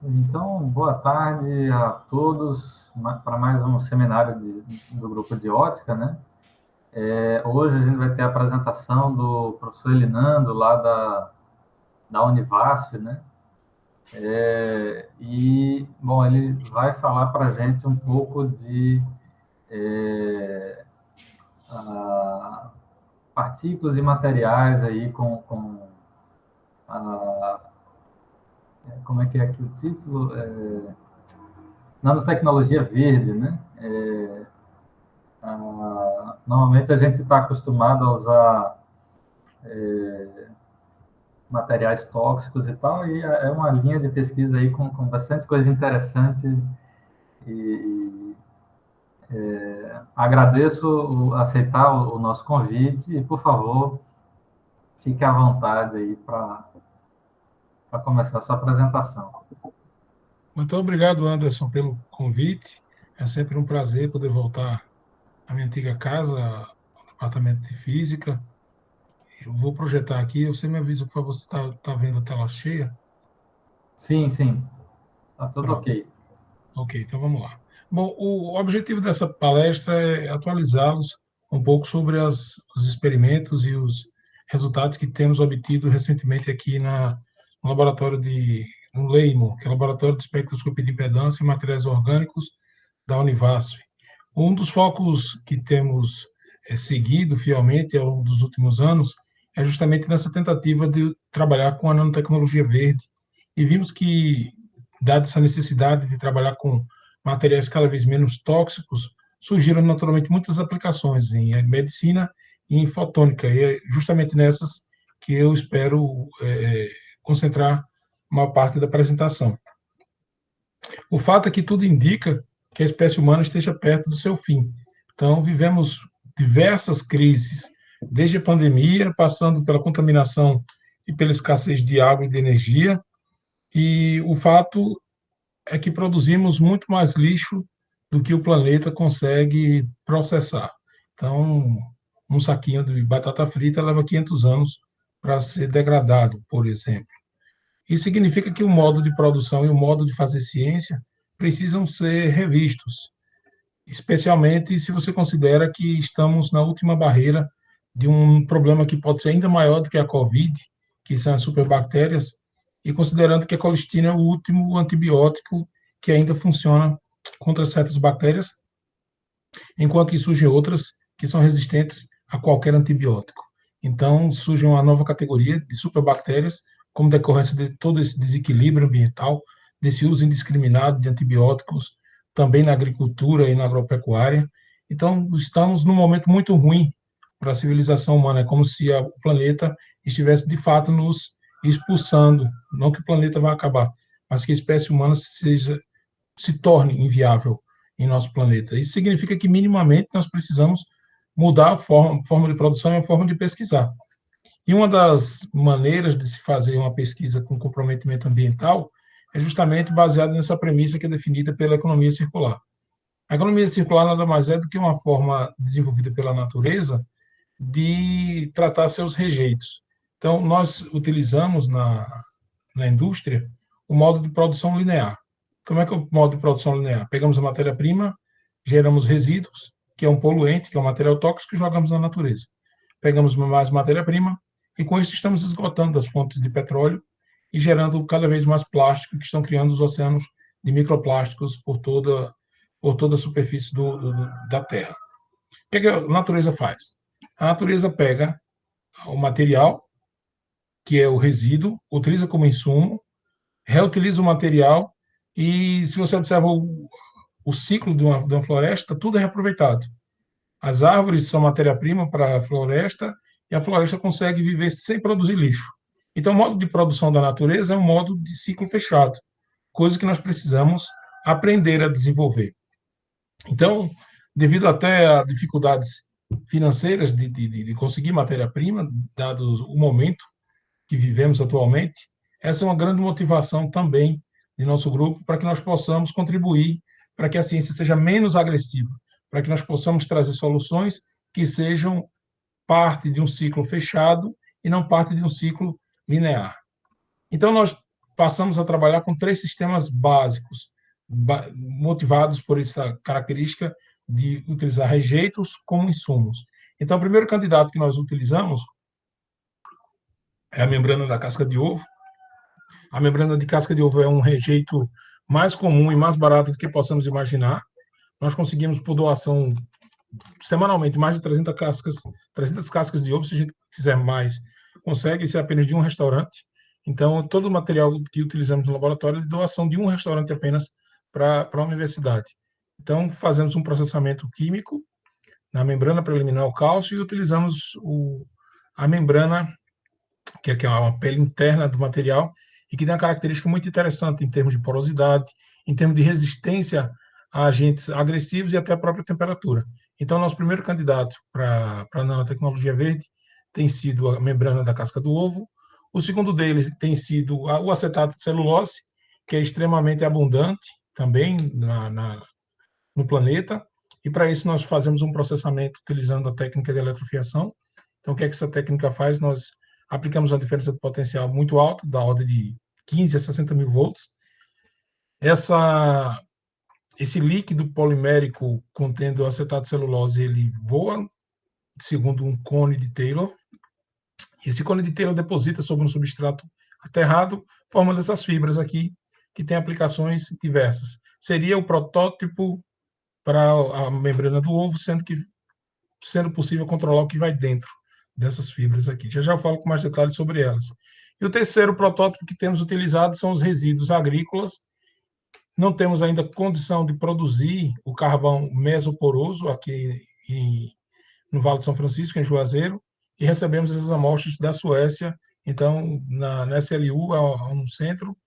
Então, boa tarde a todos para mais um seminário do grupo de ótica, né? Hoje a gente vai ter a apresentação do professor Elinando, lá da Univasf, né? Bom, ele vai falar para a gente um pouco de é, a, partículas e materiais aí a, como é que é aqui o título? Nanotecnologia verde, né? Normalmente a gente está acostumado a usar materiais tóxicos e tal, e é uma linha de pesquisa aí com bastante coisa interessante e agradeço aceitar o nosso convite e, por favor, fique à vontade aí para começar a sua apresentação. Muito obrigado, Anderson, pelo convite. É sempre um prazer poder voltar à minha antiga casa, ao departamento de física. Eu vou projetar aqui. Você me avisa, por favor, se está vendo a tela cheia. Sim, sim, está tudo Pronto. ok. Ok, então vamos lá. Bom, o objetivo dessa palestra é atualizá-los um pouco sobre os experimentos e os resultados que temos obtido recentemente aqui no laboratório no LEIMO, que é o Laboratório de Espectroscopia de Impedância e Materiais Orgânicos da Univasf. Um dos focos que temos seguido fielmente ao longo dos últimos anos é justamente nessa tentativa de trabalhar com a nanotecnologia verde. E vimos que, dada essa necessidade de trabalhar com materiais cada vez menos tóxicos, surgiram naturalmente muitas aplicações em medicina e em fotônica. E é justamente nessas que eu espero concentrar uma parte da apresentação. O fato é que tudo indica que a espécie humana esteja perto do seu fim. Então, vivemos diversas crises, desde a pandemia, passando pela contaminação e pela escassez de água e de energia, e o fato é que produzimos muito mais lixo do que o planeta consegue processar. Então, um saquinho de batata frita leva 500 anos para ser degradado, por exemplo. Isso significa que o modo de produção e o modo de fazer ciência precisam ser revistos, especialmente se você considera que estamos na última barreira de um problema que pode ser ainda maior do que a Covid, que são as superbactérias, e considerando que a colistina é o último antibiótico que ainda funciona contra certas bactérias, enquanto que surgem outras que são resistentes a qualquer antibiótico. Então, surge uma nova categoria de superbactérias, como decorrência de todo esse desequilíbrio ambiental, desse uso indiscriminado de antibióticos, também na agricultura e na agropecuária. Então, estamos num momento muito ruim para a civilização humana. É como se o planeta estivesse, de fato, nos expulsando. Não que o planeta vá acabar, mas que a espécie humana se torne inviável em nosso planeta. Isso significa que, minimamente, nós precisamos mudar a forma de produção e a forma de pesquisar. E uma das maneiras de se fazer uma pesquisa com comprometimento ambiental é justamente baseada nessa premissa que é definida pela economia circular. A economia circular nada mais é do que uma forma desenvolvida pela natureza de tratar seus rejeitos. Então, nós utilizamos na indústria o modo de produção linear. Como é que é o modo de produção linear? Pegamos a matéria-prima, geramos resíduos, que é um poluente, que é um material tóxico, e jogamos na natureza. Pegamos mais matéria-prima e com isso estamos esgotando as fontes de petróleo e gerando cada vez mais plástico, que estão criando os oceanos de microplásticos por toda a superfície da Terra. O que a natureza faz? A natureza pega o material, que é o resíduo, utiliza como insumo, reutiliza o material e, se você observa o ciclo de uma floresta, tudo é reaproveitado. As árvores são matéria-prima para a floresta e a floresta consegue viver sem produzir lixo. Então, o modo de produção da natureza é um modo de ciclo fechado, coisa que nós precisamos aprender a desenvolver. Então, devido até a dificuldades financeiras de conseguir matéria-prima, dado o momento que vivemos atualmente, essa é uma grande motivação também de nosso grupo para que nós possamos contribuir para que a ciência seja menos agressiva, para que nós possamos trazer soluções que sejam parte de um ciclo fechado e não parte de um ciclo linear. Então, nós passamos a trabalhar com 3 sistemas básicos, motivados por essa característica de utilizar rejeitos como insumos. Então, o primeiro candidato que nós utilizamos é a membrana da casca de ovo. A membrana de casca de ovo é um rejeito mais comum e mais barato do que possamos imaginar. Nós conseguimos, por doação, semanalmente, mais de 300 cascas de ovo. Se a gente quiser mais, consegue, isso é apenas de um restaurante. Então, todo o material que utilizamos no laboratório é de doação de um restaurante apenas para a universidade. Então, fazemos um processamento químico na membrana para eliminar o cálcio e utilizamos a membrana, que é uma pele interna do material, e que tem uma característica muito interessante em termos de porosidade, em termos de resistência a agentes agressivos e até a própria temperatura. Então, nosso primeiro candidato para a nanotecnologia verde tem sido a membrana da casca do ovo. O segundo deles tem sido o acetato de celulose, que é extremamente abundante também no planeta, e para isso nós fazemos um processamento utilizando a técnica de eletrofiação. Então, o que é que essa técnica faz? Nós aplicamos uma diferença de potencial muito alta, da ordem de 15 a 60 mil volts. Esse líquido polimérico contendo acetato de celulose, ele voa segundo um cone de Taylor. E esse cone de Taylor deposita sobre um substrato aterrado, formando essas fibras aqui, que tem aplicações diversas. Seria o protótipo para a membrana do ovo, sendo possível controlar o que vai dentro dessas fibras aqui. Já eu falo com mais detalhes sobre elas. E o terceiro protótipo que temos utilizado são os resíduos agrícolas. Não temos ainda condição de produzir o carvão mesoporoso aqui no Vale de São Francisco, em Juazeiro, e recebemos essas amostras da Suécia. Então, na SLU, há um centro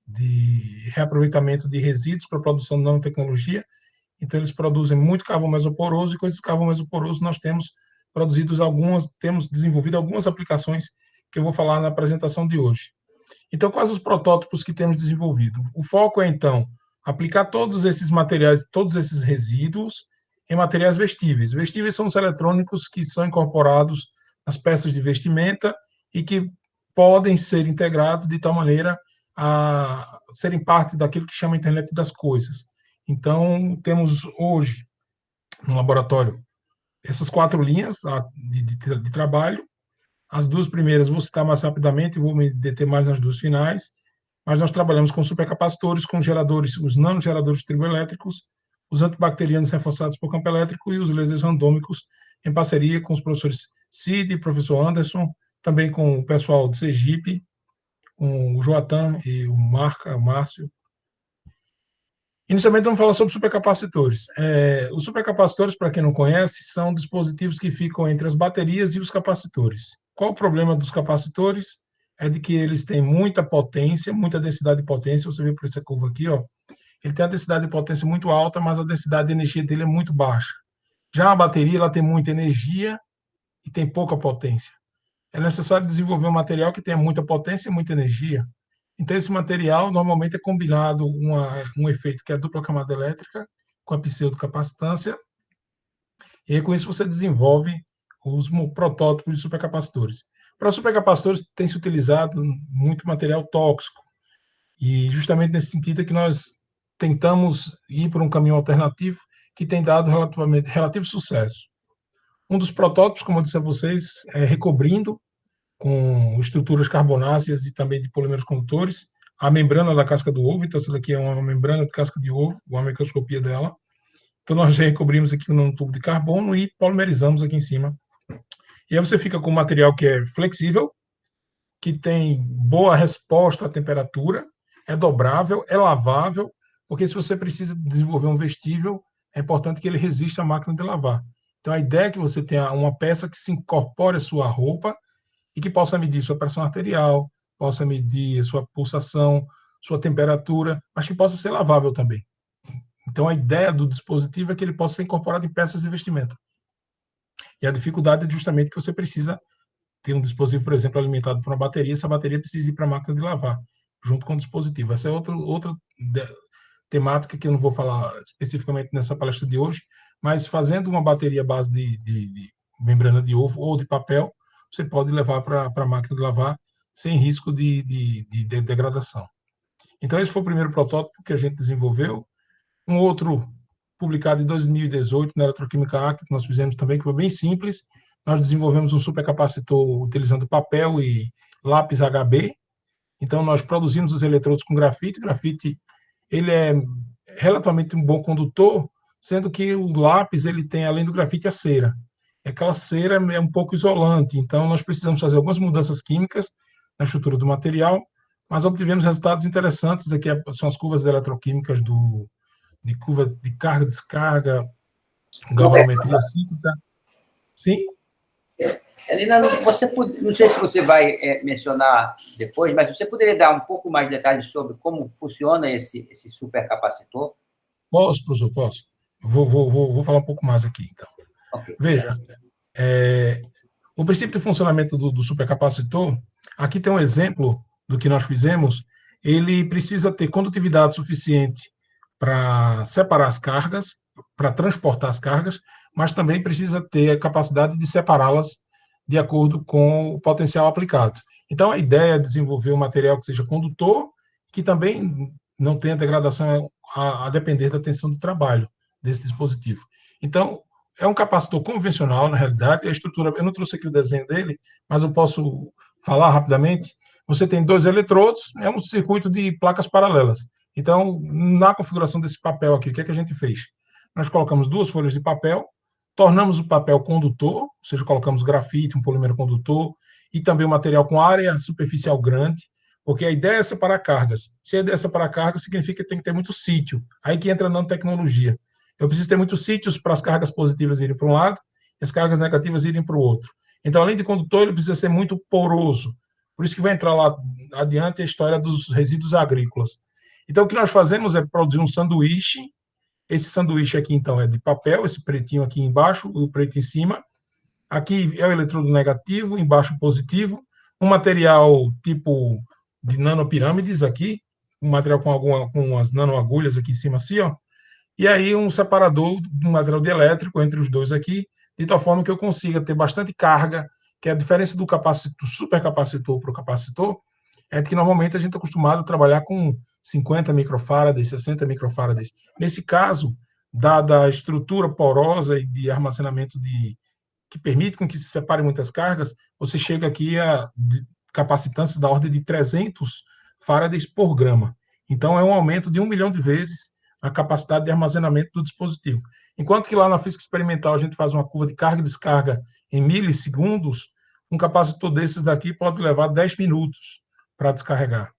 de reaproveitamento de resíduos para a produção de nanotecnologia. Então, eles produzem muito carvão mesoporoso, e com esse carvão mesoporoso nós temos desenvolvido algumas aplicações que eu vou falar na apresentação de hoje. Então, quais os protótipos que temos desenvolvido? O foco é, então, aplicar todos esses materiais, todos esses resíduos em materiais vestíveis. Vestíveis são os eletrônicos que são incorporados nas peças de vestimenta e que podem ser integrados de tal maneira a serem parte daquilo que chama Internet das Coisas. Então, temos hoje no laboratório essas 4 linhas de trabalho. As 2 primeiras vou citar mais rapidamente, vou me deter mais nas 2 finais, mas nós trabalhamos com supercapacitores, com geradores, os nanogeradores triboelétricos, os antibacterianos reforçados por campo elétrico e os lasers randômicos, em parceria com os professores Cid, professor Anderson, também com o pessoal de Sergipe, com o Joatan e o Márcio. Inicialmente, vamos falar sobre supercapacitores. Os supercapacitores, para quem não conhece, são dispositivos que ficam entre as baterias e os capacitores. Qual o problema dos capacitores? É de que eles têm muita potência, muita densidade de potência. Você vê por essa curva aqui, ó, ele tem a densidade de potência muito alta, mas a densidade de energia dele é muito baixa. Já a bateria, ela tem muita energia e tem pouca potência. É necessário desenvolver um material que tenha muita potência e muita energia. Então, esse material normalmente é combinado um efeito que é a dupla camada elétrica com a pseudocapacitância, e aí, com isso você desenvolve os protótipos de supercapacitores. Para os supercapacitores tem se utilizado muito material tóxico, e justamente nesse sentido é que nós tentamos ir por um caminho alternativo que tem dado relativo sucesso. Um dos protótipos, como eu disse a vocês, é recobrindo com estruturas carbonáceas e também de polímeros condutores, a membrana da casca do ovo. Então, essa daqui é uma membrana de casca de ovo, uma microscopia dela. Então, nós já recobrimos aqui num tubo de carbono e polimerizamos aqui em cima. E aí você fica com um material que é flexível, que tem boa resposta à temperatura, é dobrável, é lavável, porque se você precisa desenvolver um vestível, é importante que ele resista à máquina de lavar. Então, a ideia é que você tenha uma peça que se incorpore à sua roupa e que possa medir sua pressão arterial, possa medir sua pulsação, sua temperatura, mas que possa ser lavável também. Então, a ideia do dispositivo é que ele possa ser incorporado em peças de vestimenta. E a dificuldade é justamente que você precisa ter um dispositivo, por exemplo, alimentado por uma bateria, essa bateria precisa ir para a máquina de lavar, junto com o dispositivo. Essa é outra temática que eu não vou falar especificamente nessa palestra de hoje, mas fazendo uma bateria à base de membrana de ovo ou de papel, você pode levar para a máquina de lavar sem risco de degradação. Então, esse foi o primeiro protótipo que a gente desenvolveu. Um outro publicado em 2018 na Eletroquímica Act, que nós fizemos também, que foi bem simples. Nós desenvolvemos um supercapacitor utilizando papel e lápis HB. Então, nós produzimos os eletrodos com grafite. O grafite, ele é relativamente um bom condutor, sendo que o lápis, ele tem, além do grafite, a cera. Aquela cera é um pouco isolante, então nós precisamos fazer algumas mudanças químicas na estrutura do material, mas obtivemos resultados interessantes. Aqui são as curvas eletroquímicas de curva de carga-descarga, galvanometria cíclica. Sim? Helena, não sei se você vai mencionar depois, mas você poderia dar um pouco mais de detalhes sobre como funciona esse supercapacitor? Posso, professor, posso. Vou falar um pouco mais aqui, então. Okay. Veja, o princípio de funcionamento do supercapacitor, aqui tem um exemplo do que nós fizemos. Ele precisa ter condutividade suficiente para separar as cargas, para transportar as cargas, mas também precisa ter a capacidade de separá-las de acordo com o potencial aplicado. Então, a ideia é desenvolver um material que seja condutor, que também não tenha degradação a depender da tensão de trabalho desse dispositivo. Então, é um capacitor convencional, na realidade, a estrutura, eu não trouxe aqui o desenho dele, mas eu posso falar rapidamente. Você tem 2 eletrodos, é um circuito de placas paralelas. Então, na configuração desse papel aqui, o que é que a gente fez? Nós colocamos 2 folhas de papel, tornamos o papel condutor, ou seja, colocamos grafite, um polímero condutor, e também um material com área superficial grande, porque a ideia é separar cargas. Se a ideia é separar cargas, significa que tem que ter muito sítio. Aí que entra a nanotecnologia. Eu preciso ter muitos sítios para as cargas positivas irem para um lado e as cargas negativas irem para o outro. Então, além de condutor, ele precisa ser muito poroso. Por isso que vai entrar lá adiante a história dos resíduos agrícolas. Então, o que nós fazemos é produzir um sanduíche. Esse sanduíche aqui, então, é de papel, esse pretinho aqui embaixo, o preto em cima. Aqui é o eletrodo negativo, embaixo o positivo. Um material tipo de nanopirâmides aqui, um material com as nanoagulhas aqui em cima assim, ó. E aí um separador de um material dielétrico entre os dois aqui, de tal forma que eu consiga ter bastante carga, que é a diferença do capacitor, supercapacitor para o capacitor, é que normalmente a gente é acostumado a trabalhar com 50 microfarads, 60 microfarads. Nesse caso, dada a estrutura porosa e de armazenamento que permite com que se separe muitas cargas, você chega aqui a capacitâncias da ordem de 300 farads por grama. Então, é um aumento de 1 milhão de vezes a capacidade de armazenamento do dispositivo. Enquanto que lá na física experimental a gente faz uma curva de carga e descarga em milissegundos, um capacitor desses daqui pode levar 10 minutos para descarregar.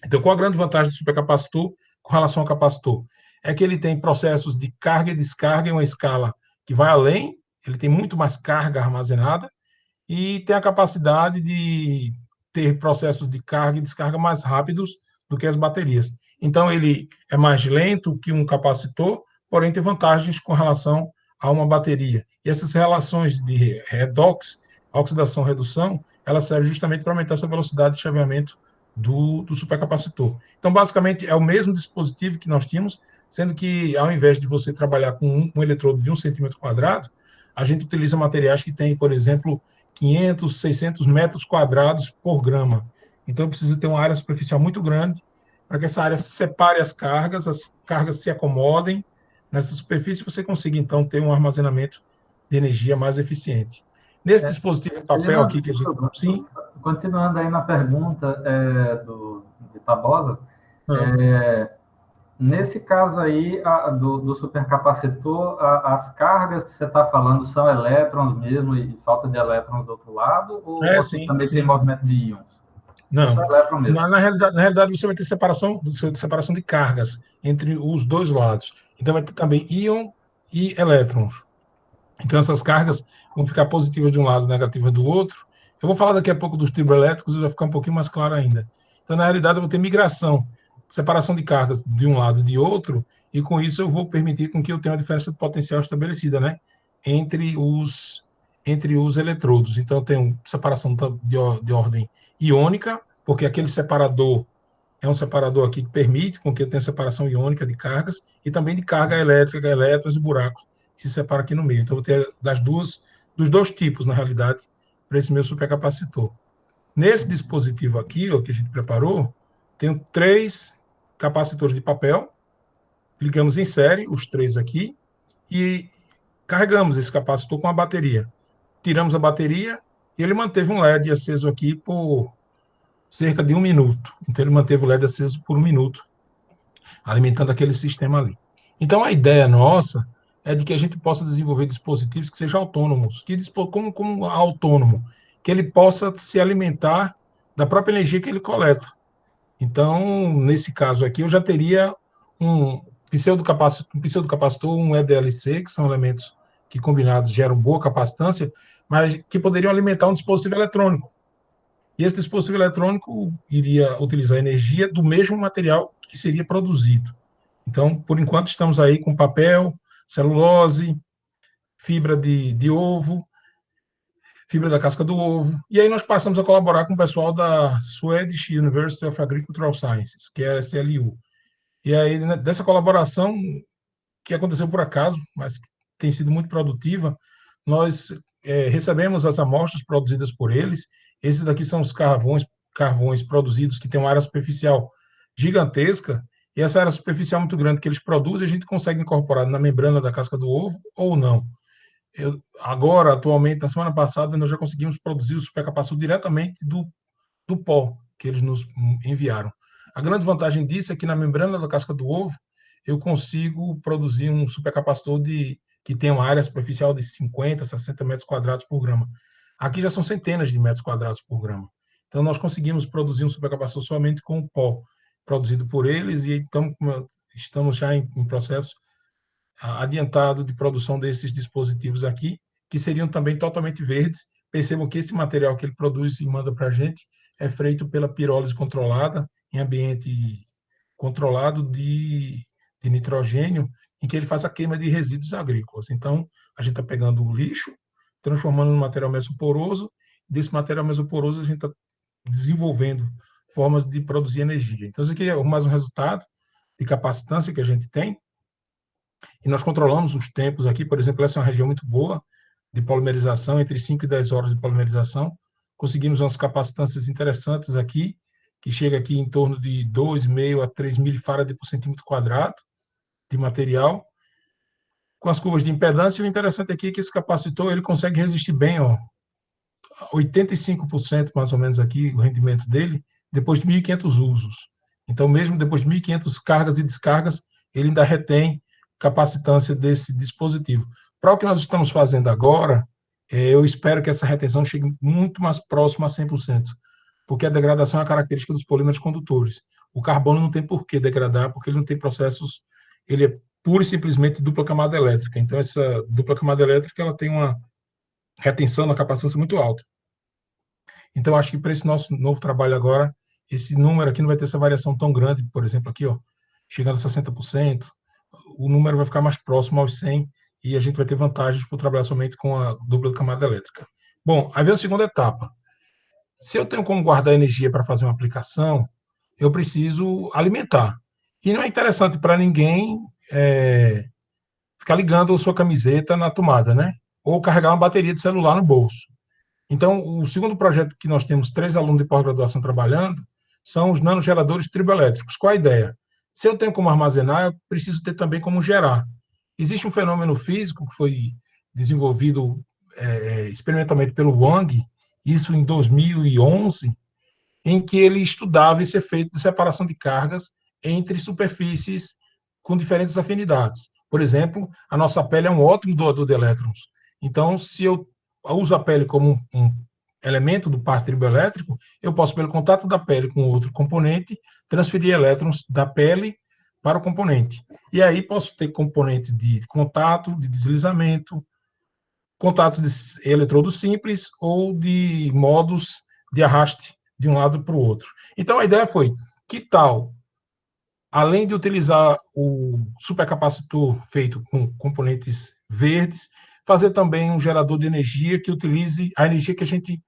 Então, qual a grande vantagem do supercapacitor com relação ao capacitor? É que ele tem processos de carga e descarga em uma escala que vai além, ele tem muito mais carga armazenada e tem a capacidade de ter processos de carga e descarga mais rápidos do que as baterias. Então, ele é mais lento que um capacitor, porém tem vantagens com relação a uma bateria. E essas relações de redox, oxidação-redução, elas servem justamente para aumentar essa velocidade de chaveamento do supercapacitor. Então, basicamente, é o mesmo dispositivo que nós tínhamos, sendo que, ao invés de você trabalhar com um eletrodo de 1 centímetro quadrado, a gente utiliza materiais que têm, por exemplo, 500, 600 metros quadrados por grama. Então, precisa ter uma área superficial muito grande para que essa área separe as cargas se acomodem nessa superfície e você consiga, então, ter um armazenamento de energia mais eficiente. Nesse dispositivo de papel aqui que a gente... Sim? Continuando aí na pergunta de Tabosa, nesse caso aí do supercapacitor, as cargas que você está falando são elétrons mesmo e falta de elétrons do outro lado? Ou também tem movimento de íons? Não, na realidade você vai ter separação de cargas entre os dois lados. Então vai ter também íon e elétrons. Então essas cargas vão ficar positivas de um lado, negativas do outro. Eu vou falar daqui a pouco dos triboelétricos e vai ficar um pouquinho mais claro ainda. Então, na realidade, eu vou ter migração, separação de cargas de um lado e de outro, e com isso eu vou permitir com que eu tenha uma diferença de potencial estabelecida, né, entre os eletrodos. Então, eu tenho separação de ordem iônica, porque aquele separador é um separador aqui que permite com que eu tenha separação iônica de cargas e também de carga elétrica, elétrons e buracos que se separam aqui no meio. Então, eu vou ter dos dois tipos, na realidade, para esse meu supercapacitor. Nesse dispositivo aqui, ó, que a gente preparou, tenho 3 capacitores de papel, ligamos em série, os 3 aqui, e carregamos esse capacitor com a bateria. Tiramos a bateria e ele manteve um LED aceso aqui por cerca de 1 minuto. Então, ele manteve o LED aceso por 1 minuto, alimentando aquele sistema ali. Então, a ideia nossa é de que a gente possa desenvolver dispositivos que sejam autônomos, como autônomo, que ele possa se alimentar da própria energia que ele coleta. Então, nesse caso aqui, eu já teria um pseudocapacitor, um EDLC, que são elementos que combinados geram boa capacitância, mas que poderiam alimentar um dispositivo eletrônico. E esse dispositivo eletrônico iria utilizar energia do mesmo material que seria produzido. Então, por enquanto, estamos aí com papel, celulose, fibra de ovo, fibra da casca do ovo. E aí nós passamos a colaborar com o pessoal da Swedish University of Agricultural Sciences, que é a SLU. E aí, dessa colaboração, que aconteceu por acaso, mas tem sido muito produtiva, nós recebemos as amostras produzidas por eles. Esses daqui são os carvões produzidos que têm uma área superficial gigantesca, e essa área superficial muito grande que eles produzem, a gente consegue incorporar na membrana da casca do ovo ou não. Agora, atualmente, na semana passada, nós já conseguimos produzir o supercapacitor diretamente do pó que eles nos enviaram. A grande vantagem disso é que na membrana da casca do ovo, eu consigo produzir um supercapacitor que tem uma área superficial de 50, 60 metros quadrados por grama. Aqui já são centenas de metros quadrados por grama. Então, nós conseguimos produzir um supercapacitor somente com o pó produzido por eles, e então estamos já em processo adiantado de produção desses dispositivos aqui, que seriam também totalmente verdes. Percebam que esse material que ele produz e manda para a gente é feito pela pirólise controlada, em ambiente controlado de nitrogênio, em que ele faz a queima de resíduos agrícolas. Então, a gente está pegando o lixo, transformando em material mesoporoso, e desse material mesoporoso a gente está desenvolvendo formas de produzir energia. Então, isso aqui é mais um resultado de capacitância que a gente tem, e nós controlamos os tempos aqui. Por exemplo, essa é uma região muito boa de polimerização, entre 5 e 10 horas de polimerização. Conseguimos umas capacitâncias interessantes aqui, que chega aqui em torno de 2,5 a 3 milifarad por centímetro quadrado de material, com as curvas de impedância. E o interessante aqui é que esse capacitor ele consegue resistir bem, 85% mais ou menos aqui, o rendimento dele, depois de 1.500 usos. Então, mesmo depois de 1.500 cargas e descargas, ele ainda retém capacitância desse dispositivo. Para o que nós estamos fazendo agora, eu espero que essa retenção chegue muito mais próxima a 100%, porque a degradação é a característica dos polímeros condutores. O carbono não tem por que degradar, porque ele não tem processos, ele é pura e simplesmente dupla camada elétrica. Então, essa dupla camada elétrica ela tem uma retenção na capacitância muito alta. Então, acho que para esse nosso novo trabalho agora, esse número aqui não vai ter essa variação tão grande, por exemplo, aqui, chegando a 60%, o número vai ficar mais próximo aos 100%, e a gente vai ter vantagens por trabalhar somente com a dupla camada elétrica. Bom, aí vem a segunda etapa. Se eu tenho como guardar energia para fazer uma aplicação, eu preciso alimentar. E não é interessante para ninguém ficar ligando a sua camiseta na tomada, né? Ou carregar uma bateria de celular no bolso. Então, o segundo projeto que nós temos 3 alunos de pós-graduação trabalhando são os nanogeradores triboelétricos. Qual a ideia? Se eu tenho como armazenar, eu preciso ter também como gerar. Existe um fenômeno físico que foi desenvolvido experimentalmente pelo Wang, isso em 2011, em que ele estudava esse efeito de separação de cargas entre superfícies com diferentes afinidades. Por exemplo, a nossa pele é um ótimo doador de elétrons. Então, se eu uso a pele como um elemento do par triboelétrico, eu posso, pelo contato da pele com outro componente, transferir elétrons da pele para o componente. E aí posso ter componentes de contato, de deslizamento, contatos de eletrodos simples ou de modos de arraste de um lado para o outro. Então, a ideia foi, que tal, além de utilizar o supercapacitor feito com componentes verdes, fazer também um gerador de energia que utilize a energia que a gente...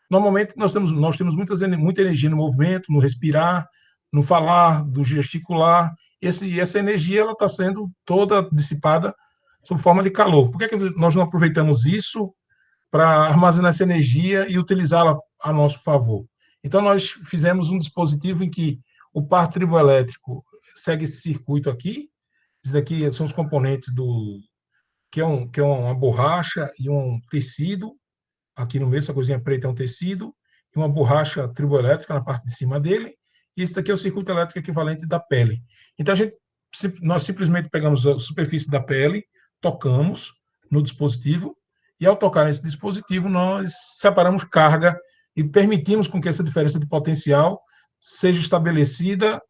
Normalmente, nós temos muita energia no movimento, no respirar, no falar, no gesticular, e essa energia está sendo toda dissipada sob forma de calor. Por que nós não aproveitamos isso para armazenar essa energia e utilizá-la a nosso favor? Então, nós fizemos um dispositivo em que O par triboelétrico segue esse circuito aqui. Isso daqui são os componentes que é uma borracha e um tecido. Aqui no meio, essa coisinha preta é um tecido e uma borracha triboelétrica na parte de cima dele. E esse daqui é o circuito elétrico equivalente da pele. Então, nós simplesmente pegamos a superfície da pele, tocamos no dispositivo, e ao tocar nesse dispositivo, nós separamos carga e permitimos com que essa diferença de potencial seja estabelecida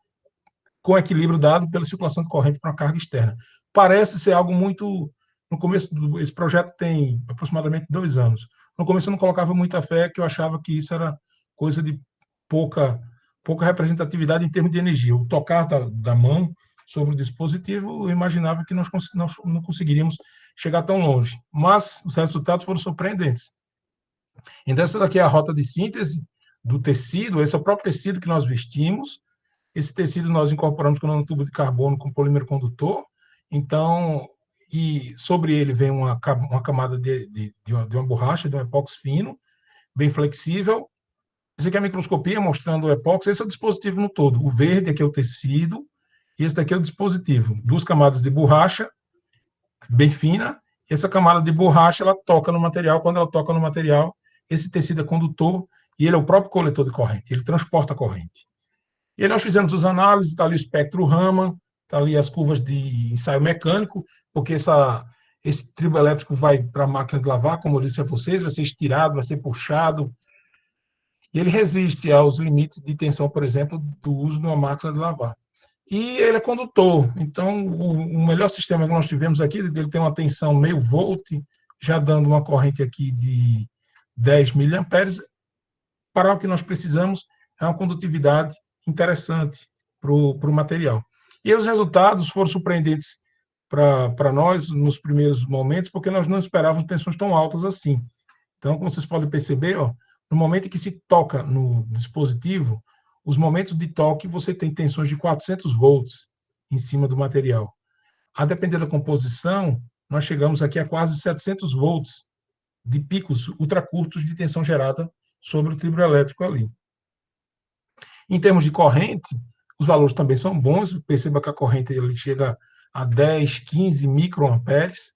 com equilíbrio dado pela circulação de corrente para a carga externa. Parece ser algo muito... No começo, esse projeto tem aproximadamente 2 anos. No começo eu não colocava muita fé, que eu achava que isso era coisa de pouca representatividade em termos de energia. O tocar da mão sobre o dispositivo, eu imaginava que nós não conseguiríamos chegar tão longe. Mas os resultados foram surpreendentes. Então, essa daqui é a rota de síntese do tecido, esse é o próprio tecido que nós vestimos. Esse tecido nós incorporamos com nanotubos de carbono com polímero condutor. Então, e sobre ele vem uma camada de uma borracha, de um epóxi fino, bem flexível. Esse aqui é a microscopia mostrando o epóxi. Esse é o dispositivo no todo. O verde aqui é o tecido e esse daqui é o dispositivo. 2 camadas de borracha, bem fina. Essa camada de borracha, ela toca no material. Quando ela toca no material, esse tecido é condutor e ele é o próprio coletor de corrente. Ele transporta a corrente. E aí nós fizemos as análises, está ali o espectro Raman, está ali as curvas de ensaio mecânico, porque esse tribo elétrico vai para a máquina de lavar, como eu disse a vocês, vai ser estirado, vai ser puxado, e ele resiste aos limites de tensão, por exemplo, do uso de uma máquina de lavar. E ele é condutor, então o melhor sistema que nós tivemos aqui, ele tem uma tensão meio volt, já dando uma corrente aqui de 10 miliamperes, para o que nós precisamos é uma condutividade interessante para o material. E os resultados foram surpreendentes para nós nos primeiros momentos, porque nós não esperávamos tensões tão altas assim. Então, como vocês podem perceber, ó, no momento em que se toca no dispositivo, os momentos de toque você tem tensões de 400 volts em cima do material. A depender da composição, nós chegamos aqui a quase 700 volts de picos ultracurtos de tensão gerada sobre o tribo elétrico ali. Em termos de corrente, os valores também são bons. Perceba que a corrente ele chega a 10, 15 microamperes.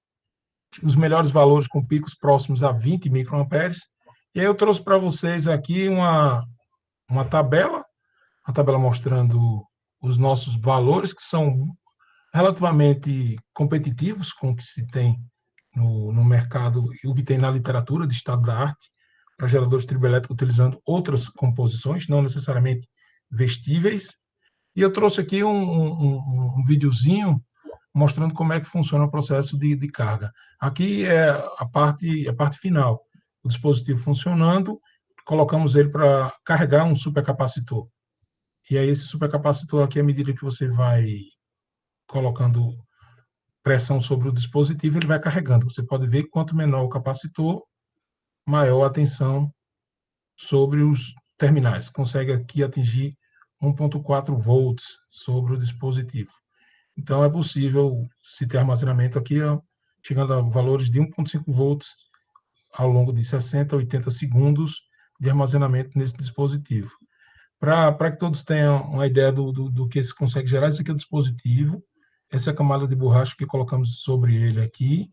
Os melhores valores com picos próximos a 20 microamperes. E aí eu trouxe para vocês aqui uma tabela mostrando os nossos valores, que são relativamente competitivos com o que se tem no mercado e o que tem na literatura de estado da arte para geradores triboelétricos utilizando outras composições, não necessariamente vestíveis. E eu trouxe aqui um videozinho mostrando como é que funciona o processo de carga. Aqui é a parte final. O dispositivo funcionando, colocamos ele para carregar um supercapacitor. E aí esse supercapacitor aqui, à medida que você vai colocando pressão sobre o dispositivo, ele vai carregando. Você pode ver que quanto menor o capacitor, maior a tensão sobre os terminais. Consegue aqui atingir 1,4 volts sobre o dispositivo. Então, é possível se ter armazenamento aqui, ó, chegando a valores de 1,5 volts ao longo de 60 a 80 segundos de armazenamento nesse dispositivo. Para que todos tenham uma ideia do que se consegue gerar, esse aqui é o dispositivo, essa é a camada de borracha que colocamos sobre ele aqui,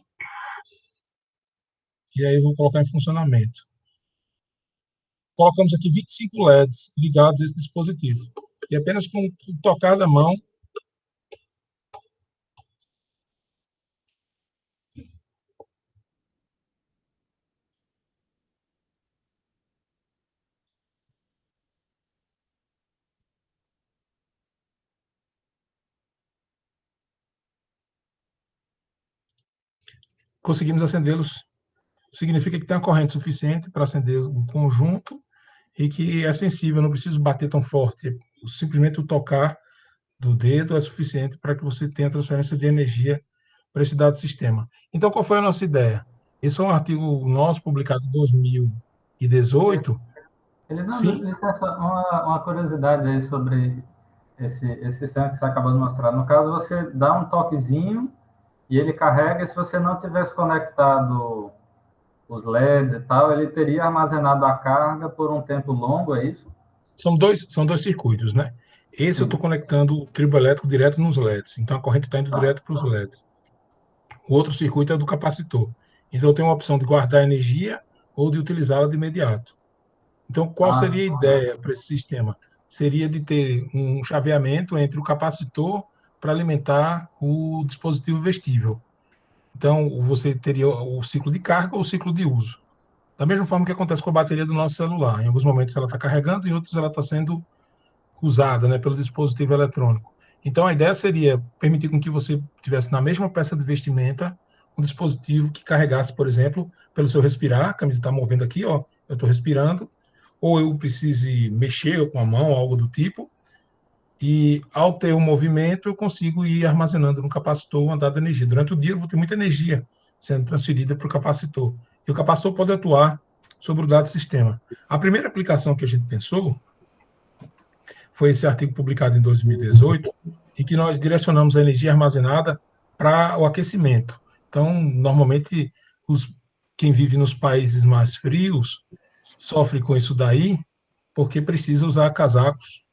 e aí eu vou colocar em funcionamento. Colocamos aqui 25 LEDs ligados a esse dispositivo. E apenas com tocar da mão, conseguimos acendê-los. Significa que tem uma corrente suficiente para acender o conjunto e que é sensível, não preciso bater tão forte. Simplesmente o tocar do dedo é suficiente para que você tenha transferência de energia para esse dado sistema. Então, qual foi a nossa ideia? Esse foi um artigo nosso, publicado em 2018. Ele não, Sim? licença, uma curiosidade aí sobre esse sistema que você acabou de mostrar. No caso, você dá um toquezinho e ele carrega, e se você não tivesse conectado os LEDs e tal, ele teria armazenado a carga por um tempo longo, é isso? São dois circuitos, né? Esse eu estou conectando o triboelétrico direto nos LEDs, então a corrente está indo direto para os LEDs. O outro circuito é do capacitor. Então eu tenho uma opção de guardar energia ou de utilizá-la de imediato. Então, qual seria a ideia para esse sistema? Seria de ter um chaveamento entre o capacitor para alimentar o dispositivo vestível. Então, você teria o ciclo de carga ou o ciclo de uso. Da mesma forma que acontece com a bateria do nosso celular. Em alguns momentos ela está carregando, em outros ela está sendo usada, né, pelo dispositivo eletrônico. Então, a ideia seria permitir com que você tivesse na mesma peça de vestimenta um dispositivo que carregasse, por exemplo, pelo seu respirar, a camisa está movendo aqui, ó, eu estou respirando, ou eu precise mexer com a mão, algo do tipo, e ao ter o movimento eu consigo ir armazenando no capacitor uma dada energia. Durante o dia eu vou ter muita energia sendo transferida para o capacitor. E o capacitor pode atuar sobre o dado sistema. A primeira aplicação que a gente pensou foi esse artigo publicado em 2018, em que nós direcionamos a energia armazenada para o aquecimento. Então, normalmente, quem vive nos países mais frios sofre com isso daí, porque precisa usar casacos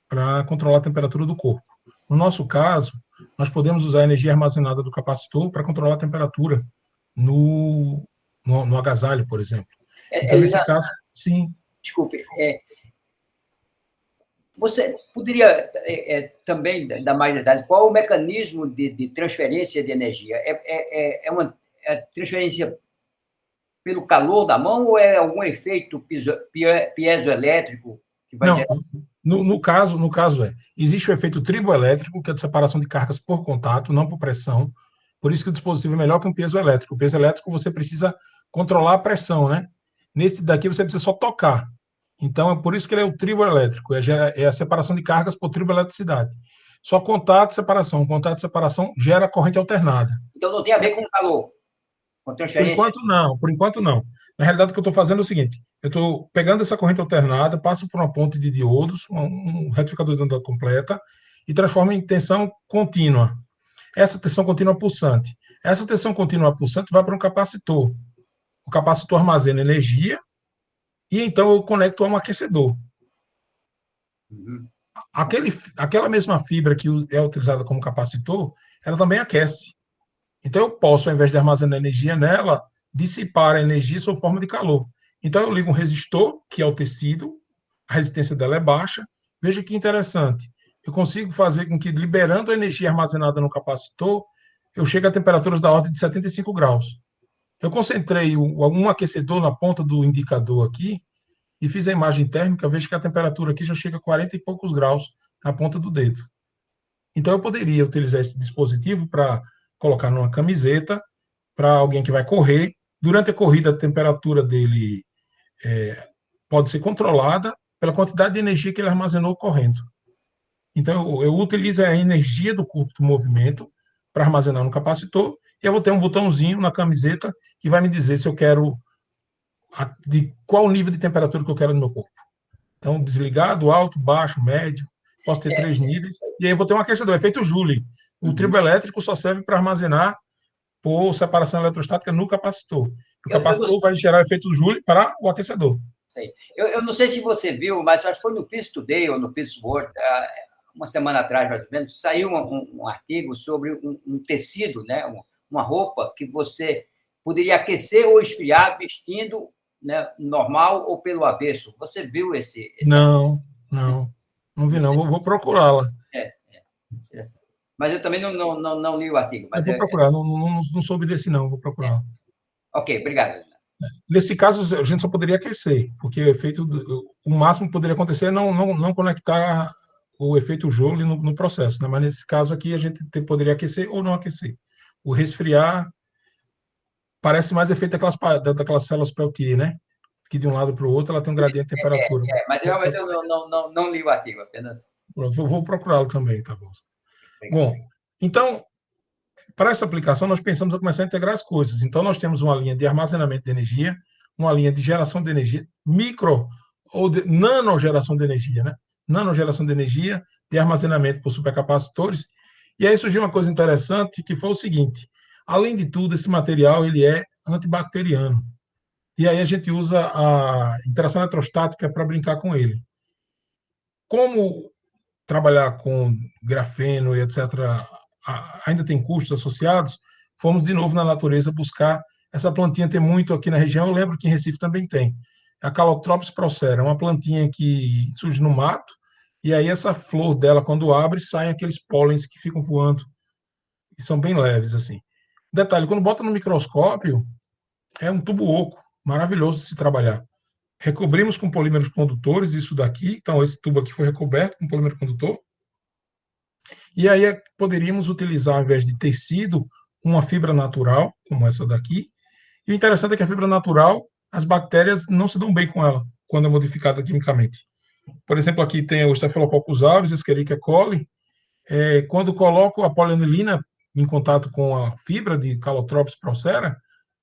para controlar a temperatura do corpo. No nosso caso, nós podemos usar a energia armazenada do capacitor para controlar a temperatura no agasalho, por exemplo. Então, nesse caso, sim. Desculpe, você poderia também dar mais detalhes? Qual é o mecanismo de transferência de energia? É uma transferência pelo calor da mão ou é algum efeito piezoelétrico que vai gerar? No caso existe o efeito triboelétrico, que é de separação de cargas por contato, não por pressão. Por isso que o dispositivo é melhor que um piezoelétrico. O piezoelétrico você precisa controlar a pressão, né? Nesse daqui você precisa só tocar. Então, é por isso que ele é o triboelétrico, é a separação de cargas por triboeletricidade. Só contato e separação. Contato e separação gera corrente alternada. Então, não tem a ver com calor, com transferência? Por enquanto não. Na realidade, o que eu estou fazendo é o seguinte, eu estou pegando essa corrente alternada, passo por uma ponte de diodos, um retificador de onda completa, e transformo em tensão contínua. Essa tensão contínua pulsante. Essa tensão contínua pulsante vai para um capacitor. O capacitor armazena energia, e então eu conecto a um aquecedor. Uhum. Aquela mesma fibra que é utilizada como capacitor, ela também aquece. Então eu posso, ao invés de armazenar energia nela, dissipar a energia sob forma de calor. Então eu ligo um resistor, que é o tecido, a resistência dela é baixa. Veja que interessante. Eu consigo fazer com que, liberando a energia armazenada no capacitor, eu chegue a temperaturas da ordem de 75 graus. Eu concentrei um aquecedor na ponta do indicador aqui e fiz a imagem térmica, vejo que a temperatura aqui já chega a 40 e poucos graus na ponta do dedo. Então, eu poderia utilizar esse dispositivo para colocar numa camiseta, para alguém que vai correr. Durante a corrida, a temperatura dele pode ser controlada pela quantidade de energia que ele armazenou correndo. Então, eu utilizo a energia do curto do movimento para armazenar no capacitor, e eu vou ter um botãozinho na camiseta que vai me dizer se eu quero de qual nível de temperatura que eu quero no meu corpo. Então, desligado, alto, baixo, médio, posso ter 3 níveis, e aí eu vou ter um aquecedor, efeito Joule. O triboelétrico só serve para armazenar por separação eletrostática no capacitor. O capacitor vai gerar efeito Joule para o aquecedor. Eu não sei se você viu, mas acho que foi no Physics Today ou no Physics World, uma semana atrás, mais ou menos, saiu um artigo sobre um tecido, né, uma roupa que você poderia aquecer ou esfriar vestindo, né, normal ou pelo avesso. Você viu esse Não vi não. Vou procurá-la. Mas eu também não li o artigo. Mas eu vou procurar, não soube desse não, vou procurar. Ok, obrigado. Nesse caso, a gente só poderia aquecer, porque o máximo que poderia acontecer é não conectar o efeito Joule no processo, né? Mas nesse caso aqui a gente poderia aquecer ou não aquecer. O resfriar parece mais efeito daquelas células Peltier, né? Que de um lado para o outro ela tem um gradiente de temperatura. Mas realmente eu não li o artigo, apenas. Vou procurá-lo também, tá bom? Bom, então, para essa aplicação, nós pensamos em começar a integrar as coisas. Então, nós temos uma linha de armazenamento de energia, uma linha de geração de energia, micro ou nanogeração de energia, né? Nanogeração de energia, de armazenamento por supercapacitores. E aí surgiu uma coisa interessante, que foi o seguinte: além de tudo, esse material ele é antibacteriano. E aí a gente usa a interação eletrostática para brincar com ele. como trabalhar com grafeno e etc., ainda tem custos associados, fomos de novo na natureza buscar essa plantinha. Tem muito aqui na região, eu lembro que em Recife também tem. A Calotropis procera, uma plantinha que surge no mato, e aí essa flor dela, quando abre, saem aqueles pólens que ficam voando, e são bem leves, assim. Detalhe, quando bota no microscópio, é um tubo oco, maravilhoso de se trabalhar. Recobrimos com polímeros condutores isso daqui, então esse tubo aqui foi recoberto com polímero condutor, e aí poderíamos utilizar, ao invés de tecido, uma fibra natural, como essa daqui. E o interessante é que a fibra natural, as bactérias não se dão bem com ela, quando é modificada quimicamente. Por exemplo, aqui tem o Staphylococcus aureus, Escherichia coli. Quando coloco a polianilina em contato com a fibra de Calotropis procera,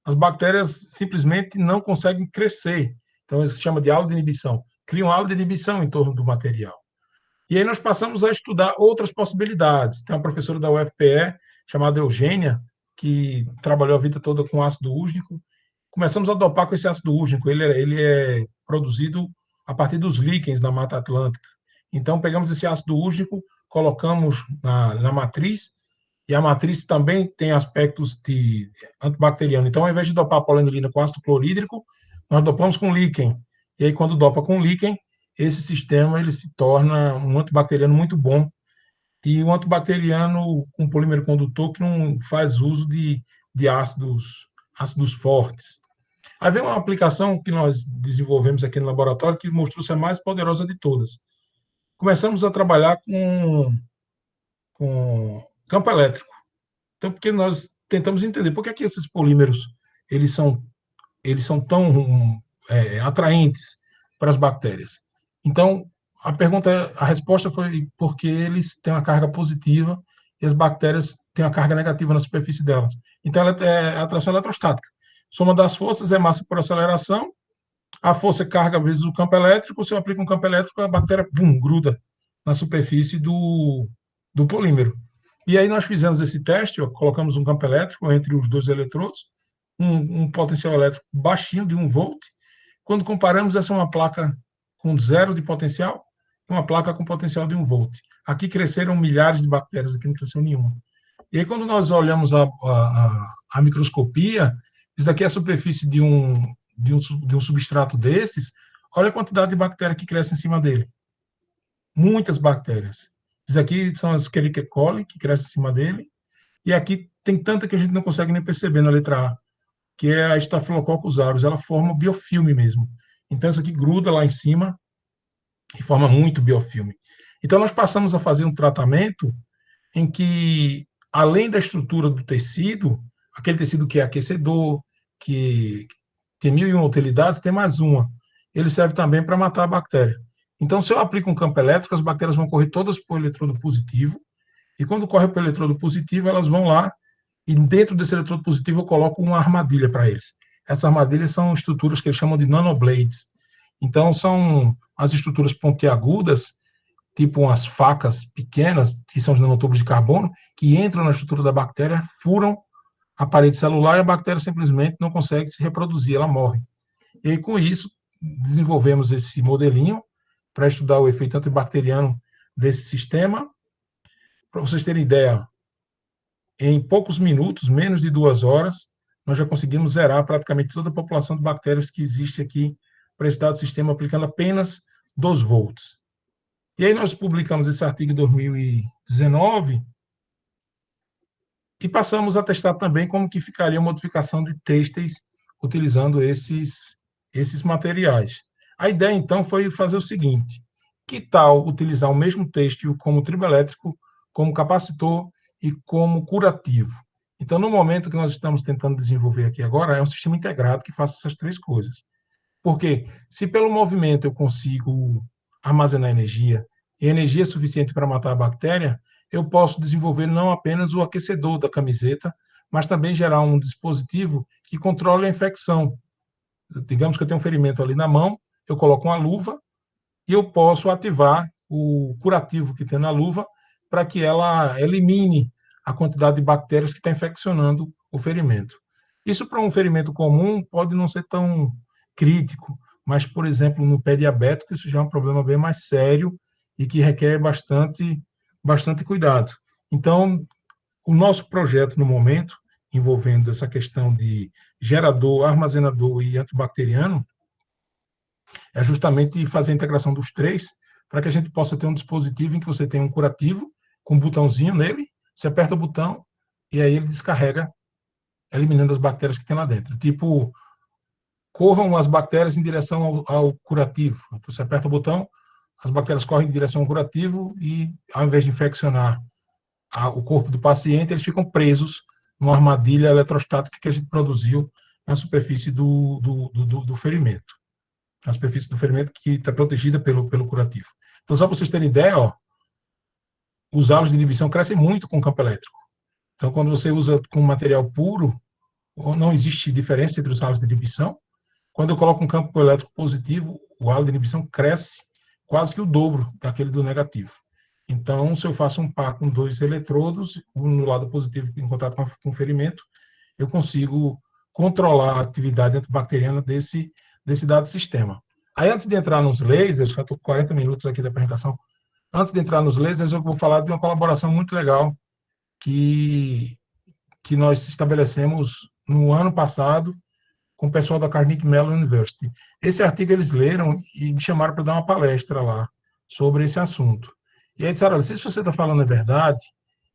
as bactérias simplesmente não conseguem crescer. Então, isso se chama de aula de inibição. Cria uma aula de inibição em torno do material. E aí nós passamos a estudar outras possibilidades. Tem uma professora da UFPE, chamada Eugênia, que trabalhou a vida toda com ácido úrgico. Começamos a dopar com esse ácido úrgico. Ele é produzido a partir dos líquens da Mata Atlântica. Então, pegamos esse ácido úrgico, colocamos na matriz, e a matriz também tem aspectos de antibacteriano. Então, ao invés de dopar a polenilina com ácido clorídrico, nós dopamos com líquen. E aí, quando dopa com líquen, esse sistema ele se torna um antibacteriano muito bom, e um antibacteriano com polímero condutor que não faz uso de ácidos fortes. Aí vem uma aplicação que nós desenvolvemos aqui no laboratório que mostrou ser a mais poderosa de todas. Começamos a trabalhar com campo elétrico. Então, porque nós tentamos entender por que é que esses polímeros eles são tão atraentes para as bactérias. Então, a resposta foi porque eles têm uma carga positiva e as bactérias têm uma carga negativa na superfície delas. Então, ela é atração eletrostática. Soma das forças é massa por aceleração, a força carga vezes o campo elétrico, se eu aplico um campo elétrico, a bactéria, pum, gruda na superfície do polímero. E aí nós fizemos esse teste, colocamos um campo elétrico entre os dois eletrodos, um potencial elétrico baixinho, de 1 volt. Quando comparamos, essa é uma placa com 0 de potencial e uma placa com potencial de 1 volt. Aqui cresceram milhares de bactérias, aqui não cresceu nenhuma. E aí, quando nós olhamos a microscopia, isso daqui é a superfície de um substrato desses, olha a quantidade de bactérias que cresce em cima dele. Muitas bactérias. Isso aqui são as Escherichia coli, que crescem em cima dele, e aqui tem tanta que a gente não consegue nem perceber na letra A, que é a Staphylococcus aureus. Ela forma biofilme mesmo. Então, isso aqui gruda lá em cima e forma muito biofilme. Então, nós passamos a fazer um tratamento em que, além da estrutura do tecido, aquele tecido que é aquecedor, que tem 1.001 utilidades, tem mais uma. Ele serve também para matar a bactéria. Então, se eu aplico um campo elétrico, as bactérias vão correr todas para o eletrodo positivo, e quando corre para o eletrodo positivo, elas vão lá, e dentro desse eletrodo positivo eu coloco uma armadilha para eles. Essas armadilhas são estruturas que eles chamam de nanoblades. Então, são as estruturas pontiagudas, tipo umas facas pequenas, que são os nanotubos de carbono, que entram na estrutura da bactéria, furam a parede celular e a bactéria simplesmente não consegue se reproduzir, ela morre. E aí, com isso, desenvolvemos esse modelinho para estudar o efeito antibacteriano desse sistema. Para vocês terem ideia, em poucos minutos, menos de 2 horas, nós já conseguimos zerar praticamente toda a população de bactérias que existe aqui para esse dado sistema, aplicando apenas 2 volts. E aí nós publicamos esse artigo em 2019 e passamos a testar também como que ficaria a modificação de têxteis utilizando esses materiais. A ideia, então, foi fazer o seguinte: que tal utilizar o mesmo têxtil como triboelétrico, como capacitor e como curativo? Então, no momento que nós estamos tentando desenvolver aqui agora, é um sistema integrado que faça essas 3 coisas. Porque se pelo movimento eu consigo armazenar energia, e energia suficiente para matar a bactéria, eu posso desenvolver não apenas o aquecedor da camiseta, mas também gerar um dispositivo que controle a infecção. Digamos que eu tenho um ferimento ali na mão, eu coloco uma luva e eu posso ativar o curativo que tem na luva para que ela elimine a quantidade de bactérias que está infeccionando o ferimento. Isso para um ferimento comum pode não ser tão crítico, mas, por exemplo, no pé diabético, isso já é um problema bem mais sério e que requer bastante cuidado. Então, o nosso projeto, no momento, envolvendo essa questão de gerador, armazenador e antibacteriano, é justamente fazer a integração dos três para que a gente possa ter um dispositivo em que você tem um curativo com um botãozinho nele, você aperta o botão e aí ele descarrega, eliminando as bactérias que tem lá dentro. Tipo, corram as bactérias em direção ao curativo. Então, você aperta o botão, as bactérias correm em direção ao curativo e, ao invés de infeccionar o corpo do paciente, eles ficam presos numa armadilha eletrostática que a gente produziu na superfície do ferimento. Na superfície do ferimento que está protegida pelo curativo. Então, só para vocês terem ideia, ó, os halos de inibição crescem muito com campo elétrico. Então, quando você usa com material puro, não existe diferença entre os halos de inibição. Quando eu coloco um campo elétrico positivo, o halo de inibição cresce quase que o dobro daquele do negativo. Então, se eu faço um par com dois eletrodos, um no lado positivo em contato com o ferimento, eu consigo controlar a atividade antibacteriana desse dado sistema. Aí, antes de entrar nos lasers, já estou com 40 minutos aqui da apresentação, antes de entrar nos lasers, eu vou falar de uma colaboração muito legal que, que nós estabelecemos no ano passado com o pessoal da Carnegie Mellon University. Esse artigo eles leram e me chamaram para dar uma palestra lá sobre esse assunto. E aí disseram, olha, se você está falando a verdade,